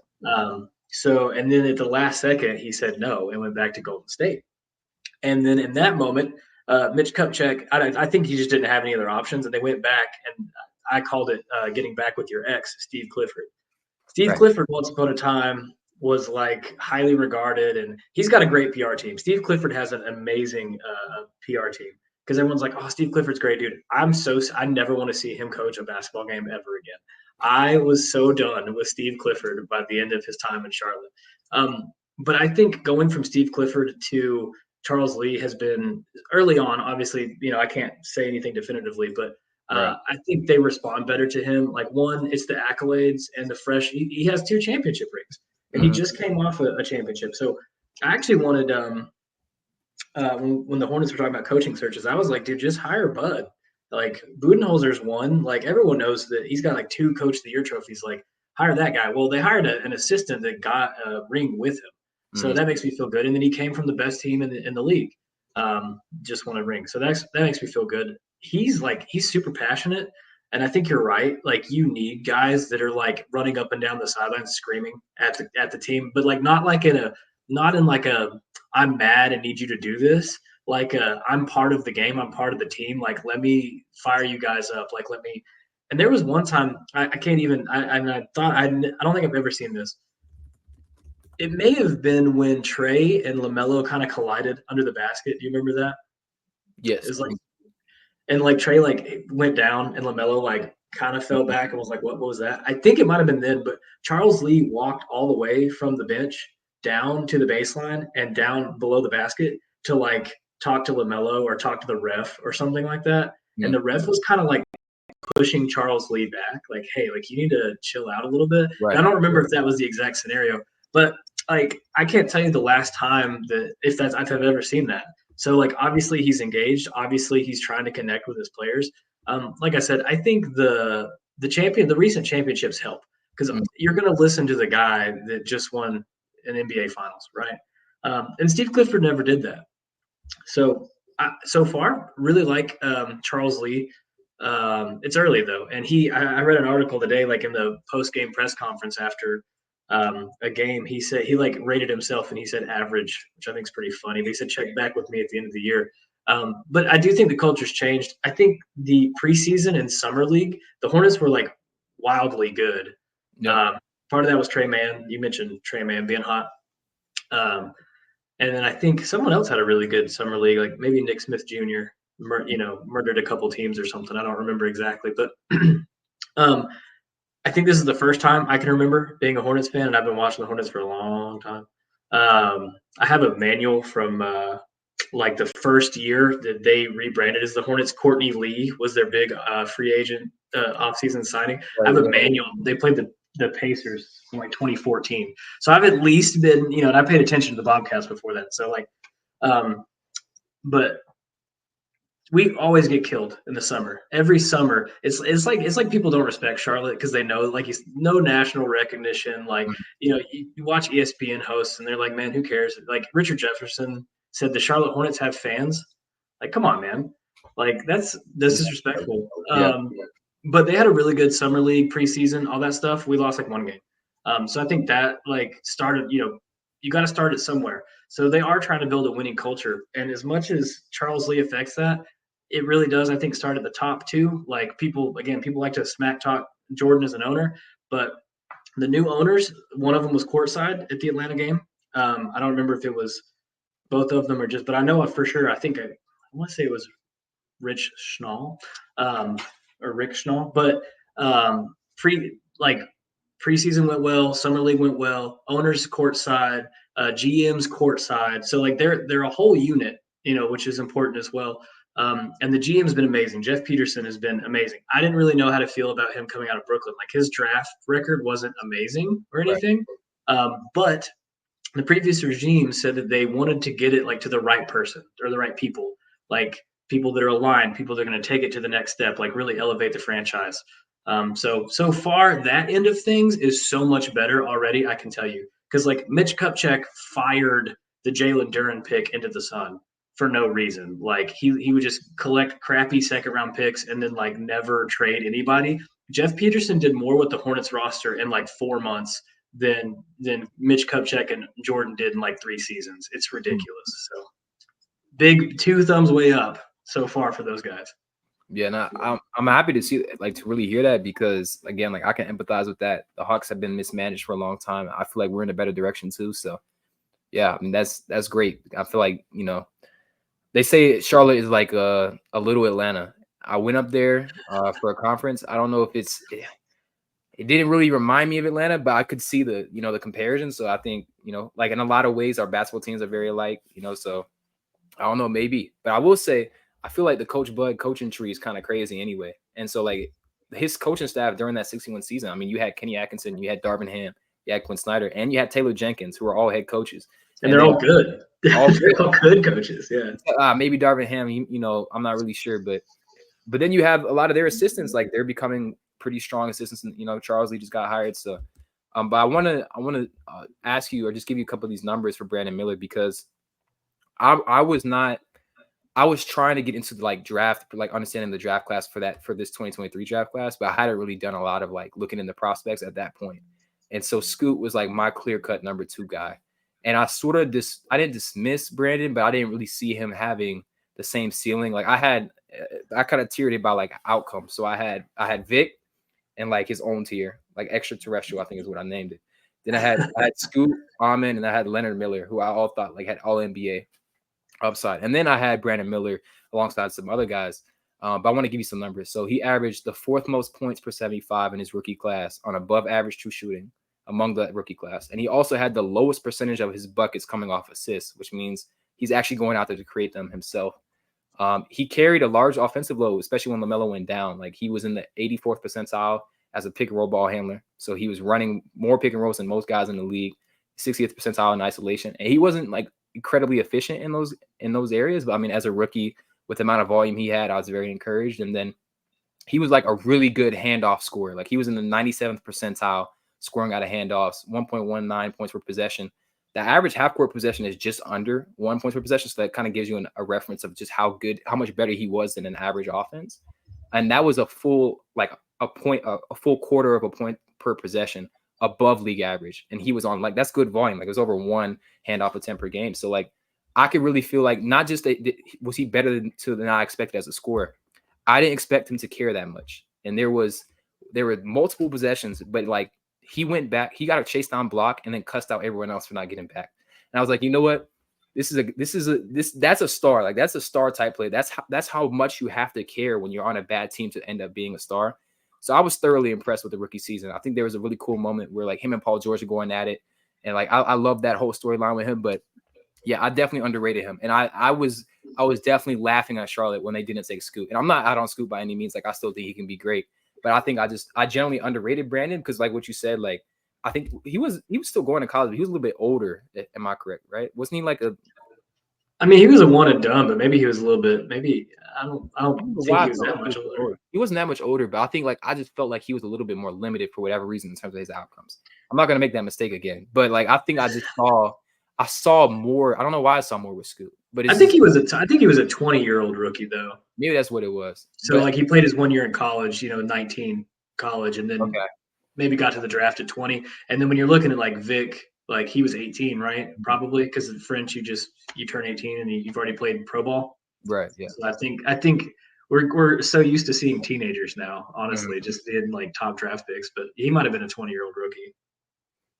So, and then at the last second, he said no and went back to Golden State. And then in that moment, Mitch Kupchak, I think he just didn't have any other options, and they went back, and I called it getting back with your ex, Steve Clifford. Steve Clifford, once upon a time, was like highly regarded, and he's got a great PR team. Steve Clifford has an amazing PR team because everyone's like, "Oh, Steve Clifford's great, dude." I never want to see him coach a basketball game ever again. I was so done with Steve Clifford by the end of his time in Charlotte. But I think going from Steve Clifford to Charles Lee has been early on. Obviously, I can't say anything definitively, but I think they respond better to him. Like one, it's the accolades and the fresh. He has 2 championship rings, and he just came off a championship. So I actually wanted when the Hornets were talking about coaching searches, I was like, dude, just hire Bud. Like Budenholzer's won. Like everyone knows that he's got like 2 Coach of the Year trophies. Like hire that guy. Well, they hired an assistant that got a ring with him, so that makes me feel good. And then he came from the best team in the league, just won a ring. So that makes me feel good. He's super passionate, and I think you're right. Like you need guys that are like running up and down the sidelines screaming at the team, but like not in like a I'm mad and need you to do this. Like I'm part of the game. I'm part of the team. Like let me fire you guys up. Like let me. And there was one time I can't even. I don't think I've ever seen this. It may have been when Trae and LaMelo kind of collided under the basket. Do you remember that? It Yes. was like, and like Trae like went down and LaMelo like kind of fell Mhm. back and was like, what was that? I think it might have been then, but Charles Lee walked all the way from the bench down to the baseline and down below the basket to like talk to LaMelo or talk to the ref or something like that. And Mhm. the ref was kind of like pushing Charles Lee back, like, hey, like you need to chill out a little bit. And I Right. don't remember if that was the exact scenario, but like I can't tell you the last time that if I've ever seen that. So like obviously he's engaged. Obviously he's trying to connect with his players. Like I said, I think the recent championships help because Mhm. you're going to listen to the guy that just won an NBA Finals, right? And Steve Clifford never did that. So so far, really like Charles Lee. It's early though, and I read an article today, like in the post game press conference after a game. He said he like rated himself, and he said average, which I think is pretty funny. But he said check back with me at the end of the year. But I do think the culture's changed. I think the preseason and summer league, the Hornets were like wildly good. Yep. Um, Part of that was Trey Mann. You mentioned Trey Mann being hot. Um, and then I think someone else had a really good summer league, like maybe Nick Smith Jr. Murdered a couple teams or something. I don't remember exactly, but um, I think this is the first time I can remember being a Hornets fan, and I've been watching the Hornets for a long time. I have a manual from like the first year that they rebranded as the Hornets. Courtney Lee was their big free agent offseason signing. I Right. have a Yeah. manual. They played the Pacers in like 2014, so I've at least been and I paid attention to the Bobcats before that. So like, um, but we always get killed in the summer. Every summer, it's like people don't respect Charlotte because they know like he's no national recognition. Like Mhm. you watch ESPN hosts and they're like, man, who cares? Like Richard Jefferson said, the Charlotte Hornets have fans. Like, come on, man. Like that's disrespectful. Yeah. But they had a really good summer league preseason, all that stuff. We lost like one game. So I think that like started. You got to start it somewhere. So they are trying to build a winning culture. And as much as Charles Lee affects that, it really does, I think, start at the top too. Like people like to smack talk Jordan as an owner, but the new owners, one of them was courtside at the Atlanta game. I don't remember if it was both of them or just, but I know for sure. I want to say it was Rich Schnall, um, or Rick Schnall, but preseason went well, summer league went well, owners courtside, GMs courtside. So like they're a whole unit, which is important as well. And the GM's been amazing. Jeff Peterson has been amazing. I didn't really know how to feel about him coming out of Brooklyn. Like his draft record wasn't amazing or Right. anything, but the previous regime said that they wanted to get it like to the right person or the right people, like people that are aligned, people that are going to take it to the next step, like really elevate the franchise. So far that end of things is so much better already. I can tell you because like Mitch Kupchak fired the Jalen Duren pick into the sun for no reason. Like he would just collect crappy second round picks and then like never trade anybody. Jeff Peterson did more with the Hornets roster in like 4 months than Mitch Kupchak and Jordan did in like 3 seasons. It's Mhm. ridiculous. So big two thumbs way up so far for those guys. Yeah, and I'm happy to see like to really hear that because again, like I can empathize with that. The Hawks have been mismanaged for a long time. I feel like we're in a better direction too. So yeah, I mean that's great. I feel like they say Charlotte is like a little Atlanta. I went up there for a conference. I don't know if it didn't really remind me of Atlanta, but I could see the comparison. So I think like in a lot of ways our basketball teams are very alike. So I don't know, maybe, but I will say I feel like the Coach Bud coaching tree is kind of crazy anyway. And so like his coaching staff during that 61 season, I mean, you had Kenny Atkinson, you had Darvin Ham, you had Quinn Snyder, and you had Taylor Jenkins, who are all head coaches, And and they're they all good. all They're all good coaches. Yeah. maybe Darvin Ham, I'm not really sure, but then you have a lot of their assistants, like they're becoming pretty strong assistants. And Charles Lee just got hired, so. But I want to ask you or just give you a couple of these numbers for Brandon Miller because I was not. I was trying to get into like draft, like understanding the draft class for this 2023 draft class, but I hadn't really done a lot of like looking into prospects at that point. And so Scoot was like my clear cut number 2 guy. And I didn't dismiss Brandon, but I didn't really see him having the same ceiling. Like I kind of tiered it by like outcomes. So I had Vic and like his own tier, like extraterrestrial, I think is what I named it. Then I had Scoot, Amon, and I had Leonard Miller, who I all thought like had all NBA upside. And then I had Brandon Miller alongside some other guys. But I want to give you some numbers. So he averaged the fourth most points per 75 in his rookie class on above average true shooting among the rookie class. And he also had the lowest percentage of his buckets coming off assists, which means he's actually going out there to create them himself. He carried a large offensive load, especially when LaMelo went down. Like he was in the 84th percentile as a pick and roll ball handler. So he was running more pick and rolls than most guys in the league, 60th percentile in isolation. And he wasn't like incredibly efficient in those areas. But I mean, as a rookie with the amount of volume he had, I was very encouraged. And then he was like a really good handoff scorer. Like he was in the 97th percentile scoring out of handoffs, 1.19 points per possession. The average half court possession is just under 1 point per possession. So that kind of gives you a reference of just how much better he was than an average offense. And that was a full quarter of a point per possession above league average. And he was on like, that's good volume. Like it was over one handoff attempt per game. So like, I could really feel like not just was he better than I expected as a scorer. I didn't expect him to care that much. And there were multiple possessions, but like he went back, he got a chase down block and then cussed out everyone else for not getting back. And I was like, you know what? That's a star. Like that's a star type play. That's how much you have to care when you're on a bad team to end up being a star. So I was thoroughly impressed with the rookie season. I think there was a really cool moment where like him and Paul George are going at it. And like I love that whole storyline with him. But yeah, I definitely underrated him. And I was definitely laughing at Charlotte when they didn't take Scoot. And I'm not out on Scoot by any means. Like I still think he can be great. But I think I generally underrated Brandon because like what you said, like I think he was still going to college, but he was a little bit older. Am I correct? Right? Wasn't he like a? I mean, he was a one and done, but maybe he was a little bit. Maybe I don't think Why I he was felt that like much older. He wasn't that much older, but I think like I just felt like he was a little bit more limited for whatever reason in terms of his outcomes. I'm not gonna make that mistake again, but like I think I saw more. I don't know why I saw more with Scoot, but I it's think just he was I think he was a 20-year-old rookie though. maybe that's what it was. So But like he played his 1 year in college, 19 college, and then okay, maybe got to the draft at 20. And then when you're looking at like Vic, like he was 18, right? Probably because of the French, you turn 18 and you've already played pro ball. right, yeah. So I think we're so used to seeing teenagers now, Mhm. honestly, just in like top draft picks. But he might have been a 20-year-old rookie.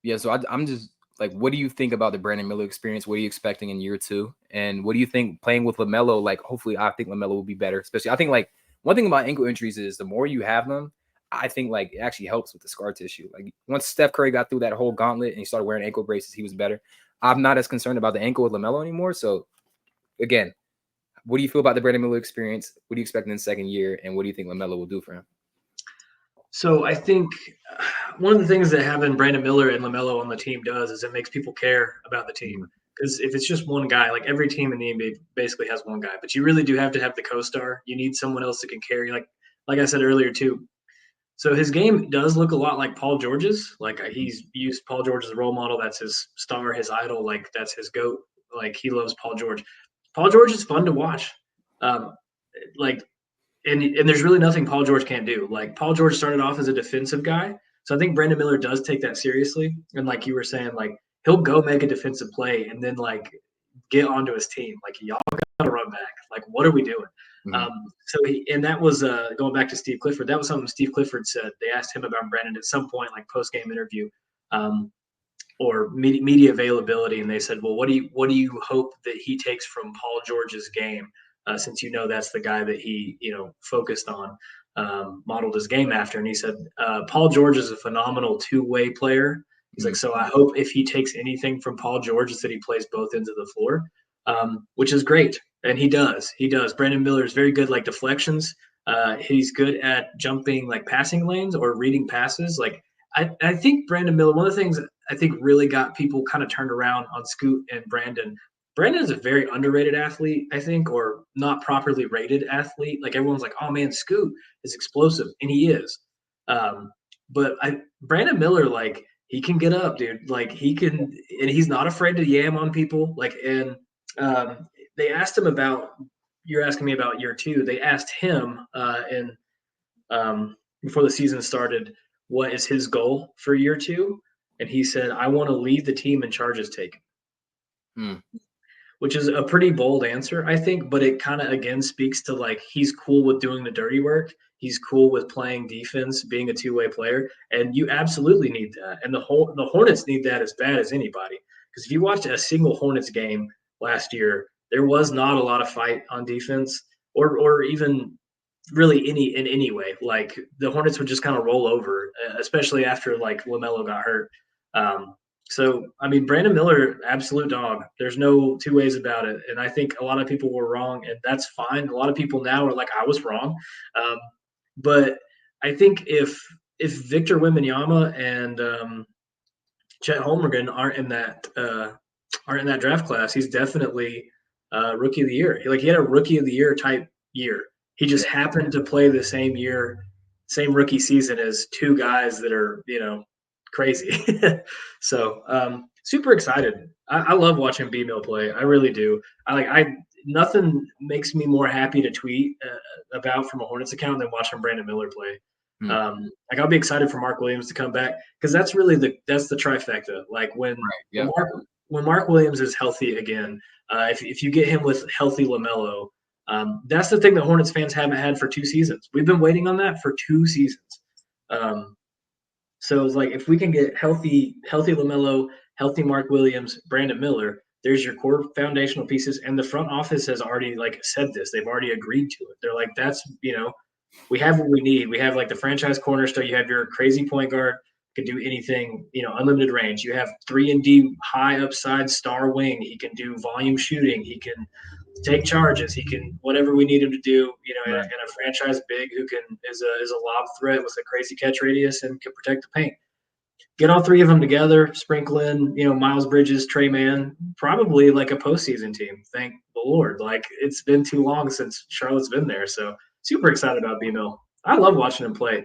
Yeah, so I'm just like, what do you think about the Brandon Miller experience? What are you expecting in year two? And what do you think playing with LaMelo? Like, hopefully, I think LaMelo will be better. Especially, I think like one thing about ankle injuries is the more you have them, I think like it actually helps with the scar tissue. Like once Steph Curry got through that whole gauntlet and he started wearing ankle braces, he was better. I'm not as concerned about the ankle with LaMelo anymore. So again, what do you feel about the Brandon Miller experience? What do you expect in the second year? And what do you think LaMelo will do for him? So I think one of the things that having Brandon Miller and LaMelo on the team does is it makes people care about the team. Mhm. Because if it's just one guy, like every team in the NBA basically has one guy, but you really do have to have the co-star. You need someone else that can carry. Like I said earlier too. So his game does look a lot like Paul George's. Like he's used Paul George as a role model. That's his star, his idol. Like that's his goat. Like he loves Paul George. Paul George is fun to watch. Um, like and there's really nothing Paul George can't do. Like Paul George started off as a defensive guy, so I think Brandon Miller does take that seriously. And like you were saying, like he'll go make a defensive play and then like get onto his team. Like y'all got to run back. Like what are we doing? Mhm. And that was going back to Steve Clifford. That was something Steve Clifford said. They asked him about Brandon at some point, like post game interview. Or media availability, and they said, "Well, what do you hope that he takes from Paul George's game, since that's the guy that he focused on, modeled his game after?" And he said, "Paul George is a phenomenal two-way player." He's like, Mhm. "So I hope if he takes anything from Paul George is that he plays both ends of the floor, which is great." And he does. He does. Brandon Miller is very good, like deflections. He's good at jumping like passing lanes or reading passes. Like I think Brandon Miller, one of the things I think really got people kind of turned around on Scoot and Brandon. Brandon is a very underrated athlete, I think, or not properly rated athlete. Like everyone's like, "Oh man, Scoot is explosive," and he is. Um, but Brandon Miller, like he can get up, dude. Like he can, and he's not afraid to yam on people. Like and they asked him about. You're asking me about year two. They asked him in before the season started, what is his goal for year two? And he said, "I want to lead the team in charges taken," Mhm. which is a pretty bold answer, I think, but it kind of again speaks to like he's cool with doing the dirty work. He's cool with playing defense, being a two-way player, and you absolutely need that. And the Hornets need that as bad as anybody. Because if you watched a single Hornets game last year, there was not a lot of fight on defense, or even really in any way. Like the Hornets would just kind of roll over, especially after like LaMelo got hurt. So I mean, Brandon Miller, absolute dog. There's no two ways about it. And I think a lot of people were wrong, and that's fine. A lot of people now are like, I was wrong. Um, but I think if Victor Wembanyama and Chet Holmgren aren't in that draft class, he's definitely rookie of the year. He had a rookie of the year type year. He just happened to play the same year, same rookie season as two guys that are crazy. So super excited. I love watching B-Mill play. I really do. I nothing makes me more happy to tweet about from a Hornets account than watching Brandon Miller play. Hmm. I'll be excited for Mark Williams to come back because that's really the trifecta. Like when Mark Williams is healthy again, if you get him with healthy LaMelo, that's the thing that Hornets fans haven't had for 2 seasons. We've been waiting on that for 2 seasons. So it's like if we can get healthy LaMelo, healthy Mark Williams, Brandon Miller, there's your core foundational pieces, and the front office has already said this. They've already agreed to it. They're like, that's we have what we need. We have the franchise cornerstone. You have your crazy point guard, can do anything, unlimited range. You have 3-and-D high upside star wing. He can do volume shooting. He can take charges. He can whatever we need him to do. And a franchise big who is a lob threat with a crazy catch radius and can protect the paint. Get all three of them together, sprinkle in, Miles Bridges, Trae Mann, probably like a postseason team. Thank the Lord. It's been too long since Charlotte's been there. So super excited about B-Mill. I love watching him play.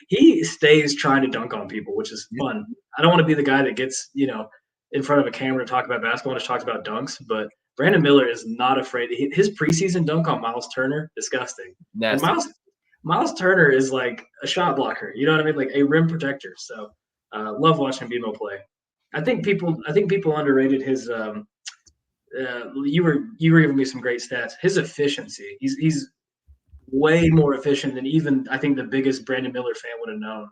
He stays trying to dunk on people, which is fun. I don't want to be the guy that gets, in front of a camera to talk about basketball and just talks about dunks, but Brandon Miller is not afraid. His preseason dunk on Miles Turner, disgusting. Nasty. And Miles Turner is like a shot blocker. You know what I mean? Like a rim protector. So love watching BMO play. I think people underrated his. You were giving me some great stats. His efficiency. He's way more efficient than even I think the biggest Brandon Miller fan would have known.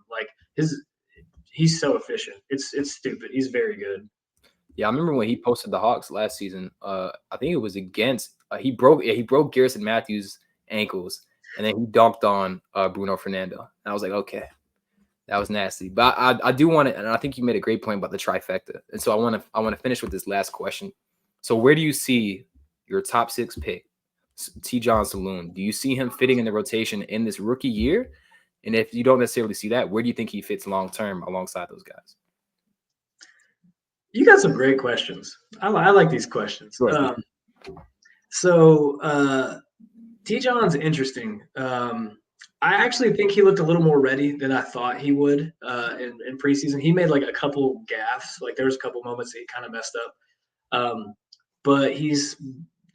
He's so efficient. It's stupid. He's very good. Yeah, I remember when he posted the Hawks last season. I think it was against he broke Garrison Matthews' ankles, and then he dunked on Bruno Fernando. And I was like, okay, that was nasty. But I do want to, and I think you made a great point about the trifecta. And so I want to finish with this last question. So where do you see your top 6 pick, T-John Saloon? Do you see him fitting in the rotation in this rookie year? And if you don't necessarily see that, where do you think he fits long term alongside those guys? You got some great questions. I like these questions. Sure. T-John's interesting. I actually think he looked a little more ready than I thought he would in preseason. He made a couple gaffes. There was a couple moments that he kind of messed up. But he's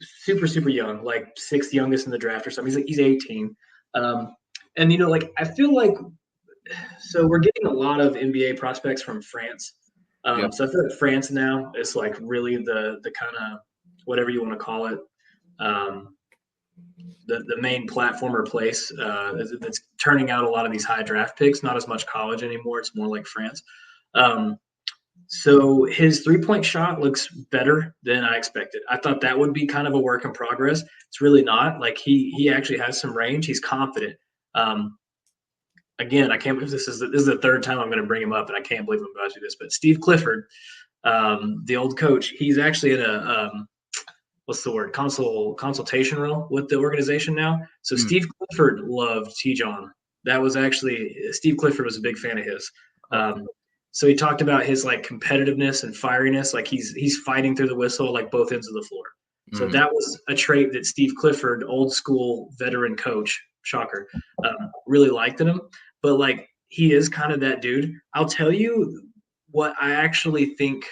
super, super young, 6th youngest in the draft or something. He's 18. And, I feel like so we're getting a lot of NBA prospects from France. So I feel like France now is really the kind of whatever you want to call it, the main platform or place that's turning out a lot of these high draft picks. Not as much college anymore. It's more like France. So his 3-point shot looks better than I expected. I thought that would be kind of a work in progress. It's really not. He actually has some range. He's confident. Again, I can't believe this is the third time I'm going to bring him up, and I can't believe I'm about to do this. But Steve Clifford, the old coach, he's actually in a what's the word? Consultation role with the organization now. So Steve Clifford loved T-John. That was actually Steve Clifford was a big fan of his. So he talked about his competitiveness and fieriness, he's fighting through the whistle both ends of the floor. So that was a trait that Steve Clifford, old school veteran coach, shocker, really liked in him. But he is kind of that dude. I'll tell you what I actually think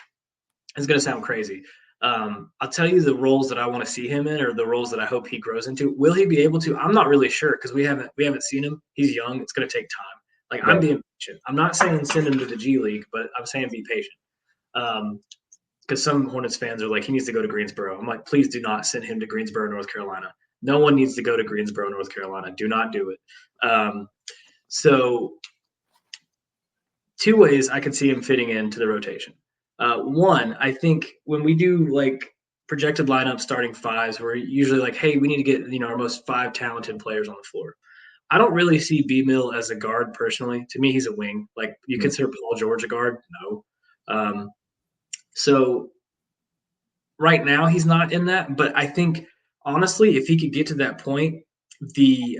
is going to sound crazy. I'll tell you the roles that I want to see him in, or the roles that I hope he grows into. Will he be able to? I'm not really sure because we haven't seen him. He's young. It's going to take time. I'm being patient. I'm not saying send him to the G League, but I'm saying be patient. Because some Hornets fans are he needs to go to Greensboro. I'm like, please do not send him to Greensboro, North Carolina. No one needs to go to Greensboro, North Carolina. Do not do it. So 2 ways I could see him fitting into the rotation. One, I think when we do like projected lineup starting fives, we're usually like, hey, we need to get our most 5 talented players on the floor. I don't really see B Mill as a guard personally. To me, he's a wing. Like you Mm, consider Paul George a guard? No. So right now he's not in that, but I think honestly, if he could get to that point, the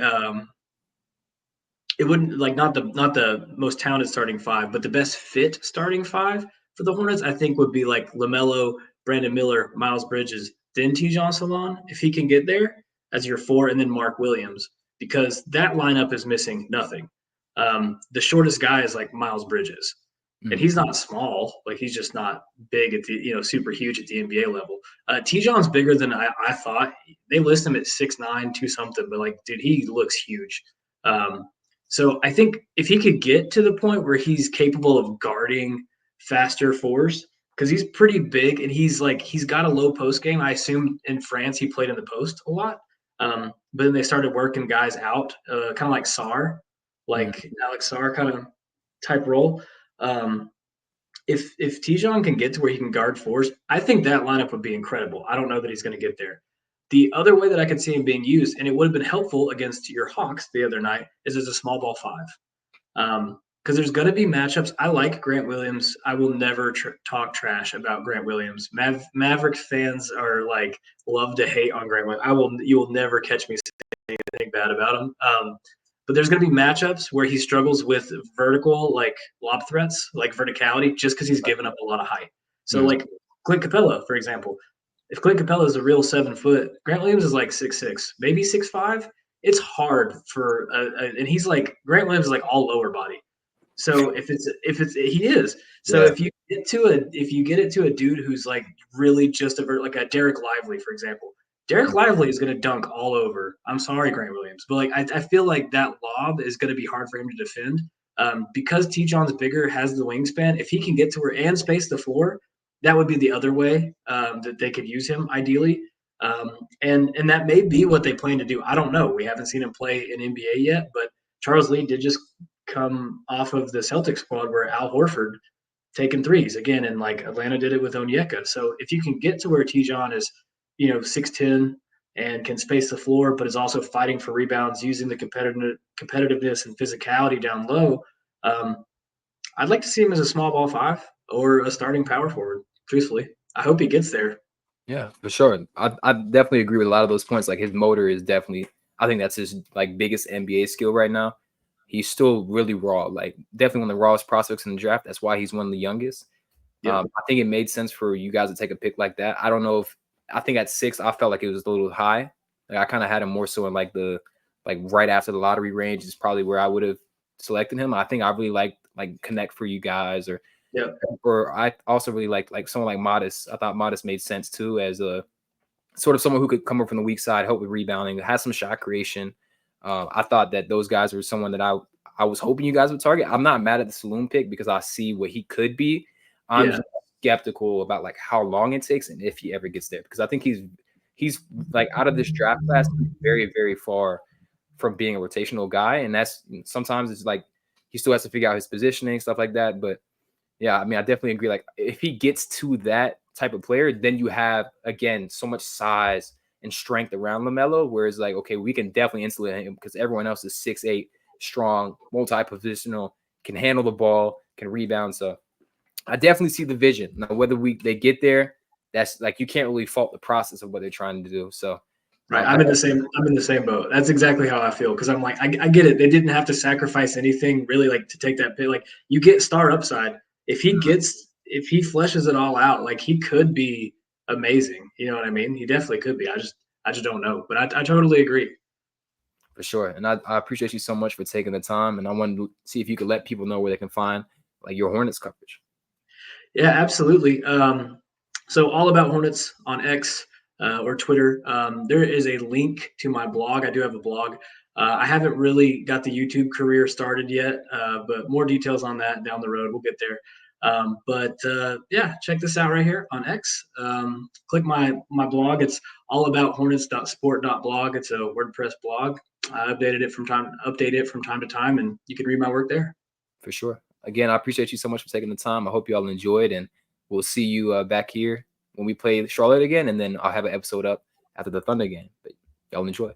it wouldn't like not the most talented starting 5, but the best fit starting 5 for the Hornets, I think would be like LaMelo, Brandon Miller, Miles Bridges, then Tijon Salon, if he can get there as your 4, and then Mark Williams, because that lineup is missing nothing. The shortest guy is like Miles Bridges, and mm, he's not small, like he's just not big at the super huge at the NBA level. Tijon's bigger than I thought. They list him at 6'9", 2 something, but like, dude, he looks huge. Um, so I think if he could get to the point where he's capable of guarding faster fours, because he's pretty big and he's got a low post game. I assume in France he played in the post a lot, but then they started working guys out, kind of like Sar, mm. like Alex Sar kind of type role. Um, if Tijon can get to where he can guard fours, I think that lineup would be incredible. I don't know that he's going to get there. The other way that I could see him being used, and it would have been helpful against your Hawks the other night, is as a small ball 5. Because there's going to be matchups. I like Grant Williams. I will never talk trash about Grant Williams. Mavericks fans are like love to hate on Grant Williams. You will never catch me saying anything bad about him. But there's going to be matchups where he struggles with vertical, like lob threats, like verticality, just because he's given up a lot of height. So, Mm. like Clint Capella, for example, if Clint Capella is a real 7 foot, Grant Williams is like 6'6", maybe 6'5". It's hard for, and he's like Grant Williams is like all lower body. So if it's he is. So Yeah. if you get it to a dude who's like really just like a Derek Lively, for example, Derek Mm. Lively is going to dunk all over. I'm sorry, Grant Williams, but like I feel like that lob is going to be hard for him to defend. Because T-John's bigger, has the wingspan. If he can get to where and space the floor, that would be the other way that they could use him ideally. And that may be what they plan to do. I don't know. We haven't seen him play in NBA yet, but Charles Lee did just come off of the Celtics squad where Al Horford taking threes again, and like Atlanta did it with Onyeka. So if you can get to where T-John is, 6'10" and can space the floor, but is also fighting for rebounds, using the competitiveness and physicality down low, um, I'd like to see him as a small ball 5 or a starting power forward. Truthfully, I hope he gets there. Yeah, for sure. I definitely agree with a lot of those points. Like his motor is definitely, I think that's his like biggest NBA skill right now. He's still really raw, like definitely one of the rawest prospects in the draft. That's why he's one of the youngest. Yep. I think it made sense for you guys to take a pick like that. I don't know if I think at 6, I felt like it was a little high. Like I kind of had him more so in like the right after the lottery range is probably where I would have selected him. I think I really liked like Connect for you guys, Yep. or I also really liked like someone like Modest. I thought Modest made sense too as a sort of someone who could come up from the weak side, help with rebounding, has some shot creation. I thought that those guys were someone that I was hoping you guys would target. I'm not mad at the Saloon pick because I see what he could be. I'm Yeah. just skeptical about like how long it takes and if he ever gets there, because I think he's like out of this draft class, he's very, very far from being a rotational guy. And that's sometimes it's like he still has to figure out his positioning, stuff like that. But yeah, I mean, I definitely agree. Like if he gets to that type of player, then you have again so much size and strength around LaMelo, whereas like, okay, we can definitely insulate him because everyone else is 6'8", strong, multi-positional, can handle the ball, can rebound. So I definitely see the vision. Now, whether they get there, that's like you can't really fault the process of what they're trying to do. So Right. I, I'm in the same boat. That's exactly how I feel. Cause I'm like, I get it. They didn't have to sacrifice anything really like to take that pit. Like you get star upside. If he fleshes it all out, like he could be amazing. You know what I mean? He definitely could be. I just don't know, but I totally agree. for sure. And I appreciate you so much for taking the time. And I wanted to see if you could let people know where they can find like your Hornets coverage. Yeah, absolutely. So all about Hornets on X or Twitter. There is a link to my blog. I do have a blog. I haven't really got the YouTube career started yet, but more details on that down the road. We'll get there. Yeah, check this out right here on X. Click my blog. It's all about hornets.sport.blog. It's a WordPress blog. I update it from time to time, and you can read my work there. For sure. Again, I appreciate you so much for taking the time. I hope you all enjoyed, and we'll see you back here when we play Charlotte again, and then I'll have an episode up after the Thunder game. But y'all enjoy.